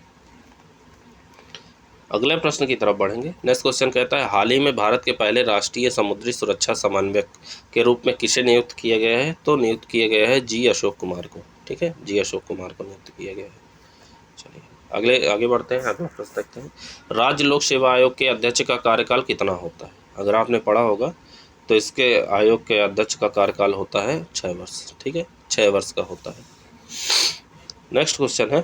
अगले प्रश्न की तरफ बढ़ेंगे। नेक्स्ट क्वेश्चन कहता है, हाल ही में भारत के पहले राष्ट्रीय समुद्री सुरक्षा समन्वयक के रूप में किसे नियुक्त किया गया है? तो नियुक्त किया गया है जी अशोक कुमार को। ठीक है, जी अशोक कुमार को नियुक्त किया गया है। चलिए आगे बढ़ते हैं, अगला प्रश्न देखते हैं। राज्य लोक सेवा आयोग के अध्यक्ष का कार्यकाल कितना होता है? अगर आपने पढ़ा होगा तो इसके आयोग के अध्यक्ष का कार्यकाल होता है 6 वर्ष। ठीक है, 6 वर्ष का होता है। नेक्स्ट क्वेश्चन है,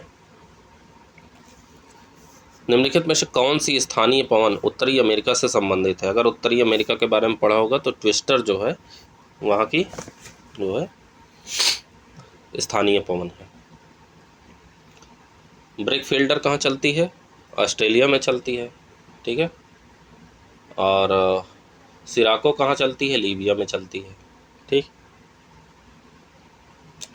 निम्नलिखित में से कौन सी स्थानीय पवन उत्तरी अमेरिका से संबंधित है? अगर उत्तरी अमेरिका के बारे में पढ़ा होगा तो ट्विस्टर जो है वहाँ की जो है स्थानीय पवन है। ब्रेक फील्डर कहाँ चलती है? ऑस्ट्रेलिया में चलती है। ठीक है, और सिराको कहाँ चलती है? लीबिया में चलती है। ठीक,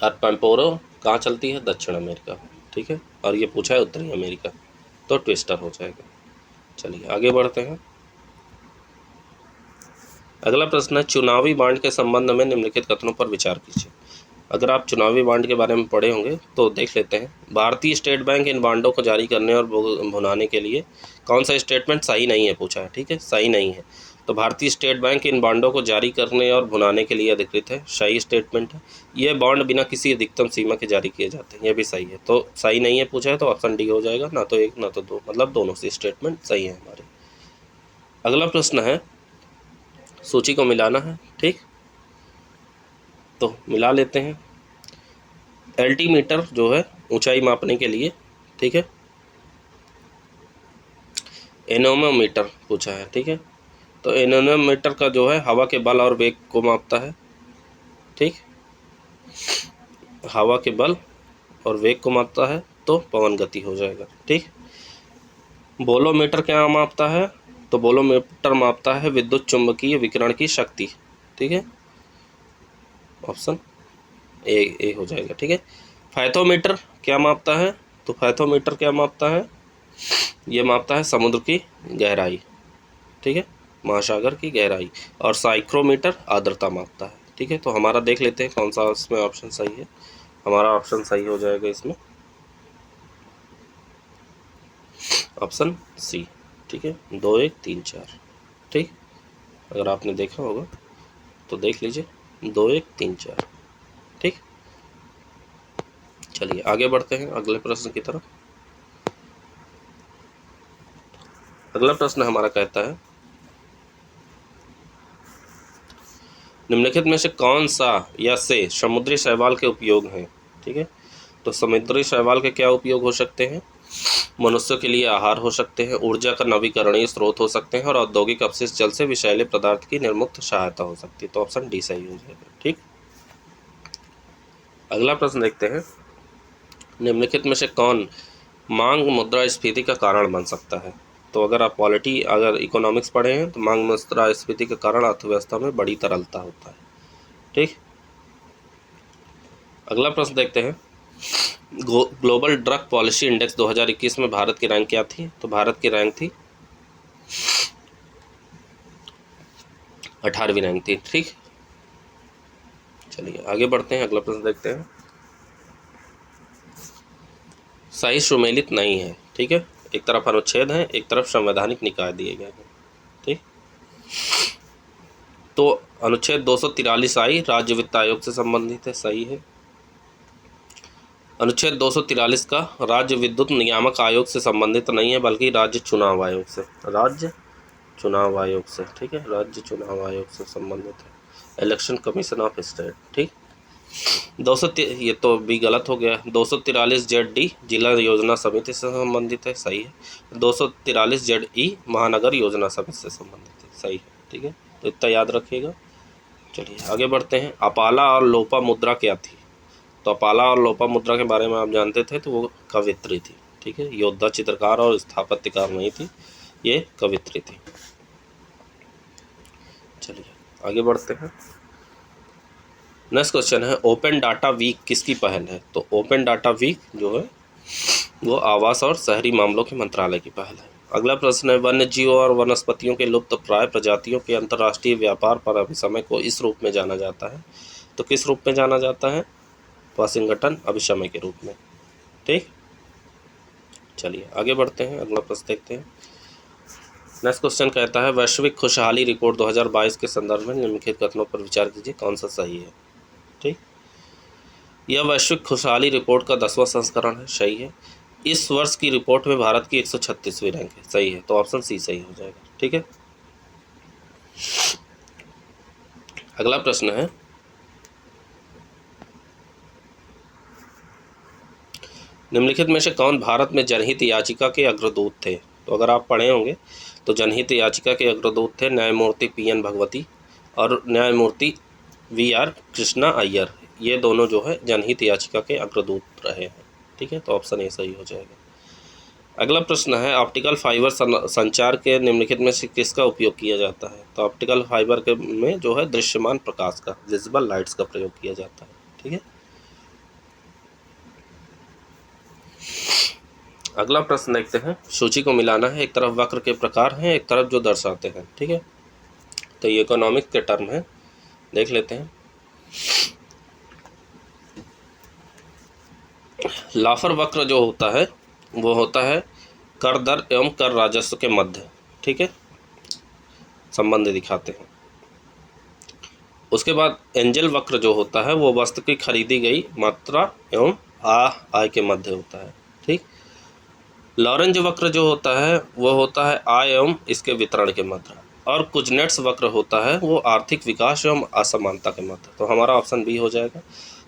और पैम्पोरो कहाँ चलती है? दक्षिण अमेरिका। ठीक है, और ये पूछा है उत्तरी अमेरिका, तो ट्विस्टर हो जाएगा। चलिए आगे बढ़ते हैं। अगला प्रश्न है, चुनावी बॉन्ड के संबंध में निम्नलिखित कथनों पर विचार कीजिए। अगर आप चुनावी बॉन्ड के बारे में पढ़े होंगे तो देख लेते हैं। भारतीय स्टेट बैंक इन बॉन्डों को जारी करने और भुनाने के लिए कौन सा स्टेटमेंट सही नहीं है पूछा है। ठीक है, सही नहीं है, तो भारतीय स्टेट बैंक इन बॉन्डों को जारी करने और भुनाने के लिए अधिकृत है, सही स्टेटमेंट है। ये बॉन्ड बिना किसी अधिकतम सीमा के जारी किए जाते हैं, ये भी सही है, तो सही नहीं है पूछा है तो ऑप्शन डी हो जाएगा, ना तो एक ना तो दो, मतलब दोनों से स्टेटमेंट सही है हमारे। अगला प्रश्न है, सूची को मिलाना है। ठीक, तो मिला लेते हैं। एल्टीमीटर जो है ऊंचाई मापने के लिए। ठीक है, एनोमोमीटर पूछा है। ठीक है, तो एनोमोमीटर का जो है हवा के बल और वेग को मापता है। ठीक, हवा के बल और वेग को मापता है, तो पवन गति हो जाएगा। ठीक, बोलोमीटर क्या मापता है? तो बोलोमीटर मापता है विद्युत चुंबकीय विकिरण की शक्ति। ठीक है, ऑप्शन ए हो जाएगा। ठीक है, फाइथोमीटर क्या मापता है? तो फाइथोमीटर क्या मापता है? ये मापता है समुद्र की गहराई। ठीक है, महासागर की गहराई। और साइक्रोमीटर आर्द्रता मापता है। ठीक है, तो हमारा देख लेते हैं कौन सा इसमें ऑप्शन सही है। हमारा ऑप्शन सही हो जाएगा इसमें ऑप्शन सी। ठीक है, 2 1 3 4। ठीक, अगर आपने देखा होगा तो देख लीजिए 2 1 3 4। ठीक, चलिए आगे बढ़ते हैं अगले प्रश्न की तरफ। अगला प्रश्न हमारा कहता है, निम्नलिखित में से कौन सा या से समुद्री शैवाल के उपयोग हैं? ठीक है, तो समुद्री शैवाल के क्या उपयोग हो सकते हैं? मनुष्यों के लिए आहार हो सकते हैं, ऊर्जा का नवीकरणीय स्रोत हो सकते हैं, और औद्योगिक अपशिष्ट जल से विषैले पदार्थ की निर्मुक्त सहायता हो सकती है, तो ऑप्शन डी सही हो जाएगा। ठीक, अगला प्रश्न देखते हैं। निम्नलिखित में से कौन मांग मुद्रास्फीति का कारण बन सकता है? तो अगर आप पॉलिटी अगर इकोनॉमिक्स पढ़े हैं तो मांग मुद्रास्फीति के कारण अर्थव्यवस्था में बड़ी तरलता होता है। ठीक, अगला प्रश्न देखते हैं। ग्लोबल ड्रग पॉलिसी इंडेक्स 2021 में भारत की रैंक क्या थी? तो भारत की रैंक थी 18वीं रैंक थी। ठीक, चलिए आगे बढ़ते हैं, अगला प्रश्न देखते हैं। सही सुमेलित नहीं है। ठीक है, एक तरफ अनुच्छेद है, एक तरफ संवैधानिक निकाय दिए गए हैं। ठीक, तो अनुच्छेद 243 आई राज्य वित्त आयोग से संबंधित है, सही है। अनुच्छेद 243 का राज्य विद्युत नियामक आयोग से संबंधित नहीं है, बल्कि राज्य चुनाव आयोग से, राज्य चुनाव आयोग से। ठीक है, राज्य चुनाव आयोग से संबंधित है। इलेक्शन कमीशन ऑफ स्टेट, ठीक। 200 ये तो भी गलत हो गया। 243 ZD जिला योजना समिति से संबंधित है, सही है। 243 ZE महानगर योजना समिति से संबंधित है, सही है, ठीक है। तो इतना याद रखिएगा। चलिए आगे बढ़ते हैं। अपाला और लोपा मुद्रा क्या थी? तो अपाला और लोपा मुद्रा के बारे में आप जानते थे तो वो कवित्री थी, ठीक है। योद्धा, चित्रकार और स्थापत्यकार नहीं थी, ये कवित्री थी। चलिए आगे बढ़ते हैं। नेक्स्ट क्वेश्चन है ओपन डाटा वीक किसकी पहल है? तो ओपन डाटा वीक जो है वो आवास और शहरी मामलों के मंत्रालय की पहल है। अगला प्रश्न है वन्य जीवों और वनस्पतियों के लुप्त प्राय प्रजातियों के अंतर्राष्ट्रीय व्यापार पर अभिसमय को इस रूप में जाना जाता है। तो किस रूप में जाना जाता है? वाशिंगटन अभिसमय के रूप में, ठीक। चलिए आगे बढ़ते हैं, अगला प्रश्न देखते हैं। नेक्स्ट क्वेश्चन कहता है वैश्विक खुशहाली रिपोर्ट 2022 के संदर्भ में निम्नलिखित कथनों पर विचार कीजिए, कौन सा सही है, ठीक। यह वैश्विक खुशहाली रिपोर्ट का 10वां संस्करण है, सही है। इस वर्ष की रिपोर्ट में भारत की 136वीं रैंक है, सही है। तो ऑप्शन सी सही हो जाएगा, ठीक है। अगला प्रश्न है निम्नलिखित में से कौन भारत में जनहित याचिका के अग्रदूत थे? तो अगर आप पढ़े होंगे तो जनहित याचिका के अग्रदूत थे न्यायमूर्ति PN भगवती और न्यायमूर्ति VR कृष्णा अय्यर। ये दोनों जो है जनहित याचिका के अग्रदूत रहे हैं, ठीक है। तो ऑप्शन ए सही हो जाएगा। अगला प्रश्न है ऑप्टिकल फाइबर संचार के निम्नलिखित में से किसका उपयोग किया जाता है? तो ऑप्टिकल फाइबर के में जो है दृश्यमान प्रकाश का, विजिबल लाइट्स का प्रयोग किया जाता है, ठीक है। अगला प्रश्न देखते हैं। सूची को मिलाना है, एक तरफ वक्र के प्रकार हैं, एक तरफ जो दर्शाते हैं, ठीक है। तो ये इकोनॉमिक के टर्म है, देख लेते हैं। लाफर वक्र जो होता है वो होता है कर दर एवं कर राजस्व के मध्य, ठीक है, संबंध दिखाते हैं। उसके बाद एंजल वक्र जो होता है वो वस्तु की खरीदी गई मात्रा एवं आय के मध्य होता है, ठीक। लॉरेंज वक्र जो होता है वो होता है आय एवं इसके वितरण के मध्य, और कुजनेट्स वक्र होता है वो आर्थिक विकास एवं असमानता के मध्य। तो हमारा ऑप्शन बी हो जाएगा।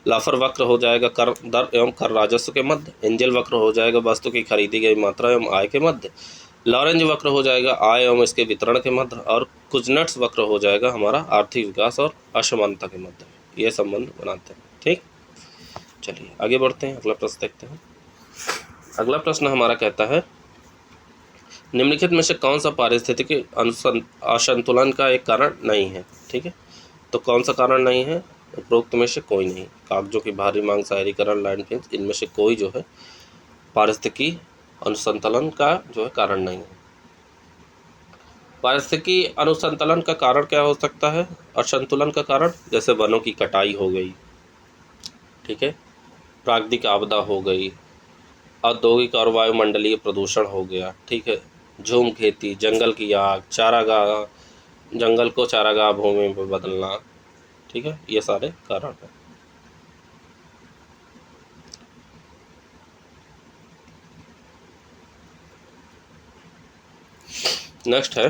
लाफर वक्र हो जाएगा कर दर एवं कर राजस्व के मध्य, एंजल वक्र हो जाएगा वस्तु की खरीदी गई मात्रा एवं आय के मध्य, लॉरेंज वक्र हो जाएगा आय एवं इसके वितरण के मध्य, और कुजनेट्स वक्र हो जाएगा हमारा आर्थिक विकास और असमानता के मध्य। ये संबंध बनाते हैं, ठीक। चलिए आगे बढ़ते हैं, अगला प्रश्न देखते हैं। अगला प्रश्न हमारा कहता है निम्नलिखित में से कौन सा पारिस्थितिकी असंतुलन का एक कारण नहीं है, ठीक है। तो कौन सा कारण नहीं है? उपरोक्त में से कोई नहीं। कागजों की भारी मांग, शहरीकरण, लैंडफिल्स, इनमें से कोई जो है पारिस्थितिकी अनुसंतुलन का जो है कारण नहीं है। पारिस्थितिकी अनुसंतुलन का कारण क्या हो सकता है? असंतुलन का कारण जैसे वनों की कटाई हो गई, ठीक है, प्राकृतिक आपदा हो गई, औद्योगिक और वायुमंडलीय प्रदूषण हो गया, ठीक है, झूम खेती, जंगल की आग, चारागाह, जंगल को चारागाह भूमि में बदलना, ठीक है, ये सारे कारण हैं। नेक्स्ट है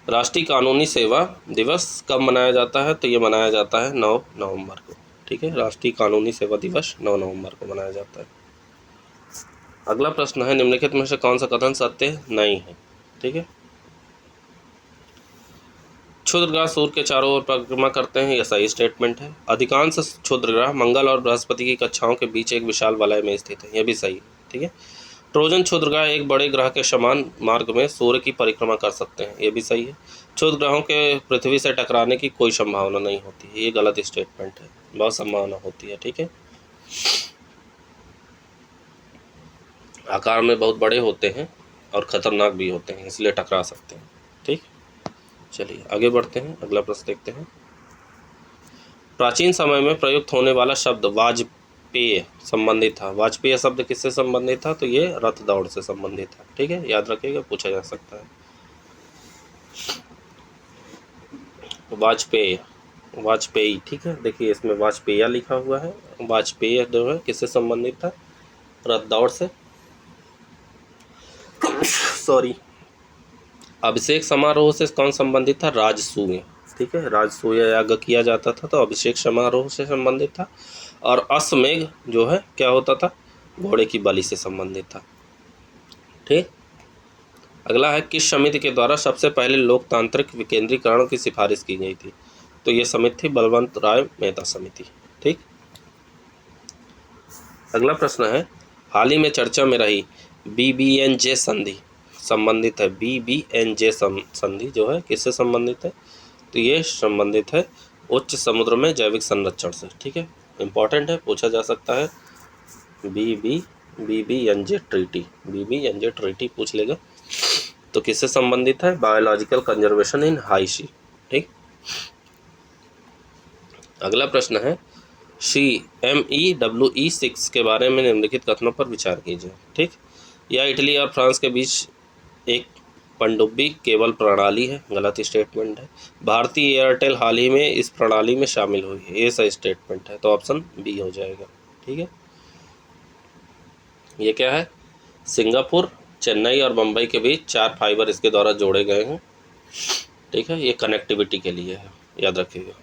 राष्ट्रीय कानूनी सेवा दिवस कब मनाया जाता है? तो ये मनाया जाता है 9 नवंबर को, ठीक है। राष्ट्रीय कानूनी सेवा दिवस 9 नवंबर को मनाया जाता है। अगला प्रश्न है निम्नलिखित में से कौन सा कथन सत्य नहीं है, ठीक है। क्षुद्रग्रह सूर्य के चारों ओर परिक्रमा करते हैं, यह सही स्टेटमेंट है। अधिकांश क्षुद्रग्रह मंगल और बृहस्पति की कक्षाओं के बीच एक विशाल वलय में स्थित है, यह भी सही है, ठीक है। ट्रोजन क्षुद्रग्रह एक बड़े ग्रह के समान मार्ग में सूर्य की परिक्रमा कर सकते हैं, यह भी सही है। क्षुद्रग्रहों के पृथ्वी से टकराने की कोई संभावना नहीं होती है, ये गलत स्टेटमेंट है, बहुत संभावना होती है, ठीक है। आकार में बहुत बड़े होते हैं और खतरनाक भी होते हैं, इसलिए टकरा सकते हैं, ठीक। चलिए आगे बढ़ते हैं, अगला प्रश्न देखते हैं। प्राचीन समय में प्रयुक्त होने वाला शब्द वाजपेय संबंधित था। वाजपेय शब्द किससे संबंधित था? तो ये रथ दौड़ से संबंधित था, ठीक है, याद रखिएगा, पूछा जा सकता है। वाजपेय, वाजपेयी, ठीक है, देखिए इसमें वाजपेय लिखा हुआ है। वाजपेय जो है किससे संबंधित था? रथ दौड़ से, सॉरी। अभिषेक समारोह से कौन संबंधित था? राजसूय, ठीक है। राजसूय याग किया जाता था तो अभिषेक समारोह से संबंधित था। और अश्वमेध जो है क्या होता था, घोड़े की बलि से संबंधित था। ठीक। अगला है, किस समिति के द्वारा सबसे पहले लोकतांत्रिक विकेंद्रीकरण की सिफारिश की गई थी? तो ये समिति थी बलवंत राय मेहता समिति। ठीक। अगला प्रश्न है, हाल ही में चर्चा में रही BBNJ संधि संबंधित है। BBNJ संधि जो है किससे संबंधित है? तो ये संबंधित है उच्च समुद्र में जैविक संरक्षण से। ठीक है, इंपॉर्टेंट है, पूछा जा सकता है। BBNJ ट्रीटी पूछ लेगा। तो किससे संबंधित है? बायोलॉजिकल कंजर्वेशन इन हाई सी। ठीक। अगला प्रश्न है, CMEWE6 के बारे में निम्नलिखित कथनों पर विचार कीजिए। ठीक। यह इटली और फ्रांस के बीच एक पनडुब्बी केबल प्रणाली है, गलत स्टेटमेंट है। भारतीय एयरटेल हाल ही में इस प्रणाली में शामिल हुई है, ये सही स्टेटमेंट है, तो ऑप्शन बी हो जाएगा। ठीक है। ये क्या है? सिंगापुर, चेन्नई और मुंबई के बीच 4 फाइबर इसके द्वारा जोड़े गए हैं। ठीक है, ये कनेक्टिविटी के लिए है, याद रखिएगा।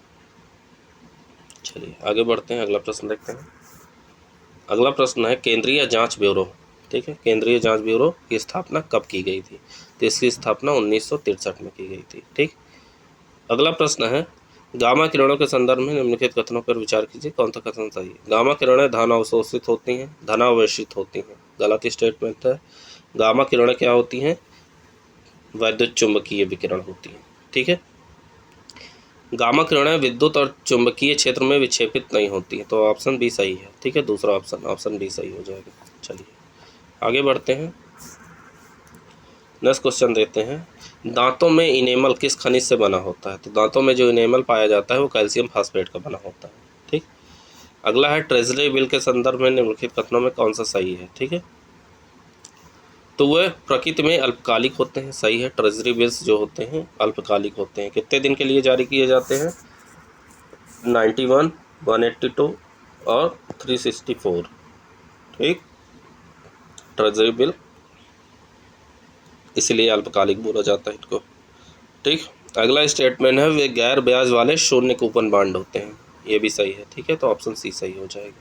चलिए आगे बढ़ते हैं, अगला प्रश्न देखते हैं। अगला प्रश्न है, केंद्रीय जांच ब्यूरो। ठीक है, केंद्रीय जांच ब्यूरो की स्थापना कब की गई थी? तो इसकी स्थापना 1963 में की गई थी। ठीक। अगला प्रश्न है, गामा किरणों के संदर्भ में निम्नलिखित कथनों पर विचार कीजिए, कौन सा कथन सही है? गामा किरणें धन अवशोषित होती हैं, धनावेशित होती हैं, गलत स्टेटमेंट है। गामा किरणें क्या होती हैं? वैद्युत चुंबकीय विकिरण होती हैं। ठीक है। गामा किरणें विद्युत और चुंबकीय क्षेत्र में विक्षेपित नहीं होती हैं, तो ऑप्शन बी सही है। ठीक है, दूसरा ऑप्शन बी सही हो जाएगा। चलिए आगे बढ़ते हैं, नेक्स्ट क्वेश्चन देते हैं। दांतों में इनेमल किस खनिज से बना होता है? तो दांतों में जो इनेमल पाया जाता है वो कैल्शियम फास्फेट का बना होता है। ठीक। अगला है, ट्रेजरी बिल के संदर्भ में निम्नलिखित कथनों में कौन सा सही है? ठीक है, तो वह प्रकृति में अल्पकालिक होते हैं, सही है। ट्रेजरी बिल्स जो होते हैं अल्पकालिक होते हैं। कितने दिन के लिए जारी किए जाते हैं? 91, 182 और 364। ठीक, ट्रेजरी बिल इसलिए अल्पकालिक बोला जाता है इनको। ठीक। अगला स्टेटमेंट है, वे गैर ब्याज वाले शून्य कूपन बांड होते हैं, ये भी सही है। ठीक है, तो ऑप्शन सी सही हो जाएगा।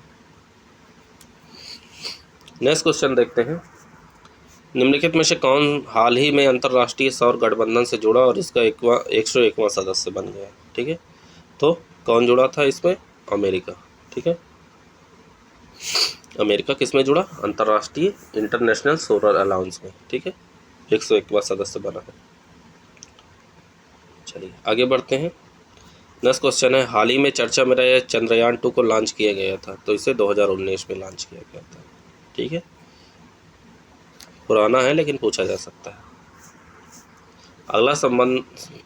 नेक्स्ट क्वेश्चन देखते हैं, निम्नलिखित में से कौन हाल ही में अंतर्राष्ट्रीय सौर गठबंधन से जुड़ा और इसका 101वां सदस्य बन गया? ठीक है, तो कौन जुड़ा था इसमें? अमेरिका। ठीक है, अमेरिका किस में जुड़ा? अंतर्राष्ट्रीय इंटरनेशनल सोलर अलाउंस में। ठीक है, 101वां सदस्य बना है। चलिए आगे बढ़ते हैं, नेक्स्ट क्वेश्चन है, हाल ही में चर्चा में रहे चंद्रयान 2 को लॉन्च किया गया था, तो इसे 2019 में लॉन्च किया गया था। ठीक है, पुराना है लेकिन पूछा जा सकता है। अगला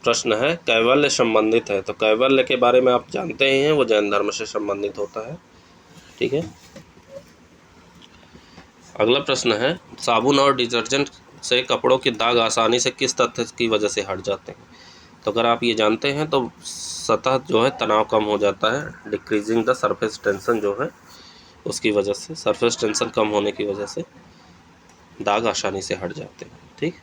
प्रश्न है, कैवल्य संबंधित है, तो कैवल्य के बारे में आप जानते ही हैं, वो जैन धर्म से संबंधित होता है। ठीक है। अगला प्रश्न है, साबुन और डिटर्जेंट से कपड़ों के दाग आसानी से किस तथ्य की वजह से हट जाते हैं? तो अगर आप ये जानते हैं तो सतह जो है तनाव कम हो जाता है, डिक्रीजिंग द सरफेस टेंशन जो है उसकी वजह से, सरफेस टेंशन कम होने की वजह से दाग आसानी से हट जाते हैं। ठीक।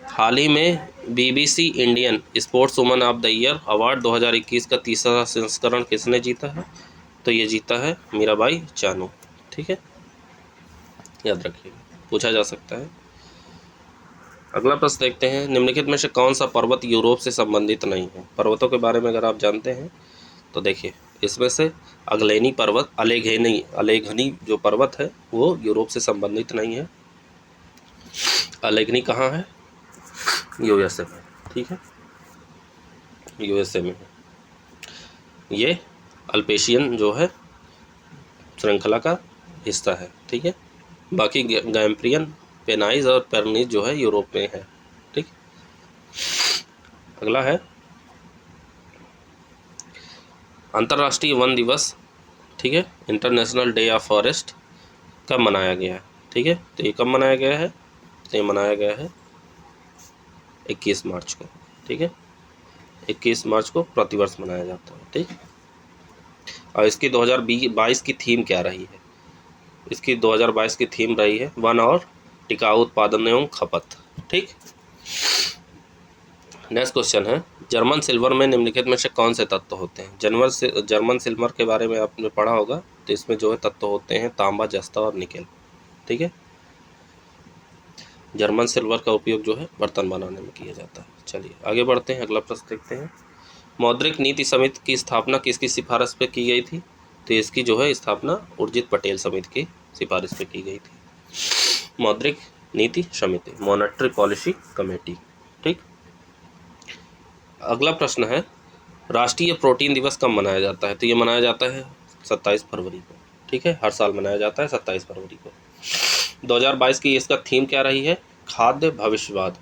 हाल ही में BBC Indian sports woman of the year award 2021 का तीसरा संस्करण किसने जीता है? तो ये जीता है मीराबाई चानू। ठीक है, याद रखिएगा, पूछा जा सकता है। अगला प्रश्न देखते हैं, निम्नलिखित में से कौन सा पर्वत यूरोप से संबंधित नहीं है? पर्वतों के बारे में अगर आप जानते हैं तो देखिए, इसमें से अगलेनी पर्वत, अलेघनी जो पर्वत है वो यूरोप से संबंधित नहीं है। अलेघनी कहाँ है? USA में। ठीक है, USA में है। ये अल्पेशियन जो है श्रृंखला का हिस्सा है। ठीक है, बाकी गैम्प्रियन, पेनाइज और पेरनीज जो है यूरोप में है। ठीक। अगला है, अंतर्राष्ट्रीय वन दिवस, ठीक है, इंटरनेशनल डे ऑफ फॉरेस्ट कब मनाया गया है? ठीक है, तो ये कब मनाया गया है? तो ये मनाया गया है 21 मार्च को। ठीक है, 21 मार्च को प्रतिवर्ष मनाया जाता है। ठीक, और इसकी 2022 की थीम क्या रही है? इसकी 2022 की थीम रही है वन और टिकाऊ उत्पादन एवं खपत। ठीक। नेक्स्ट क्वेश्चन है, जर्मन सिल्वर में निम्नलिखित में से कौन से तत्व होते हैं? जर्मन सिल्वर के बारे में आपने पढ़ा होगा, तो इसमें जो है तत्व होते हैं तांबा, जस्ता और निकेल। ठीक है, जर्मन सिल्वर का उपयोग जो है बर्तन बनाने में किया जाता है। चलिए आगे बढ़ते हैं, अगला प्रश्न देखते हैं। मौद्रिक नीति समिति की स्थापना किसकी सिफारिश पे की गई थी? तो इसकी जो है स्थापना उर्जित पटेल समिति की सिफारिश पे की गई थी। मौद्रिक नीति समिति, मॉनेटरी पॉलिसी कमेटी। ठीक, अगला प्रश्न है, राष्ट्रीय प्रोटीन दिवस कब मनाया जाता है? तो ये मनाया जाता है 27 फरवरी को। ठीक है, हर साल मनाया जाता है 27 फरवरी को। 2022 की इसका थीम क्या रही है? खाद्य भविष्यवाद।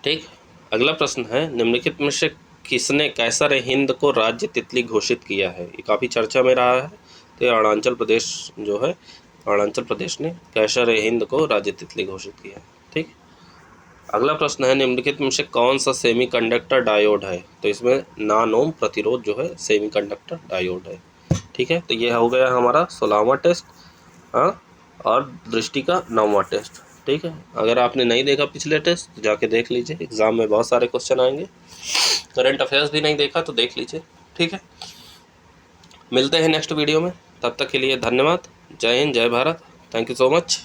ठीक, अगला प्रश्न है, निम्नलिखित में से किसने कैसर हिंद को राज्य तितली घोषित किया है? ये काफ़ी चर्चा में रहा है। तो अरुणाचल प्रदेश जो है, अरुणाचल प्रदेश ने कैसर हिंद को राज्य तितली घोषित किया है। ठीक, अगला प्रश्न है, निम्नलिखित में से कौन सा सेमीकंडक्टर डायोड है? तो इसमें नान ओम प्रतिरोध जो है सेमीकंडक्टर डायोड है। ठीक है, तो ये हो गया हमारा 16वां टेस्ट, हाँ, और दृष्टि का 9वां टेस्ट। ठीक है, अगर आपने नहीं देखा पिछले टेस्ट तो जाके देख लीजिए, एग्जाम में बहुत सारे क्वेश्चन आएंगे। करंट अफेयर्स भी नहीं देखा तो देख लीजिए। ठीक है, मिलते हैं नेक्स्ट वीडियो में, तब तक के लिए धन्यवाद। जय हिंद, जय Bharat, thank you so much.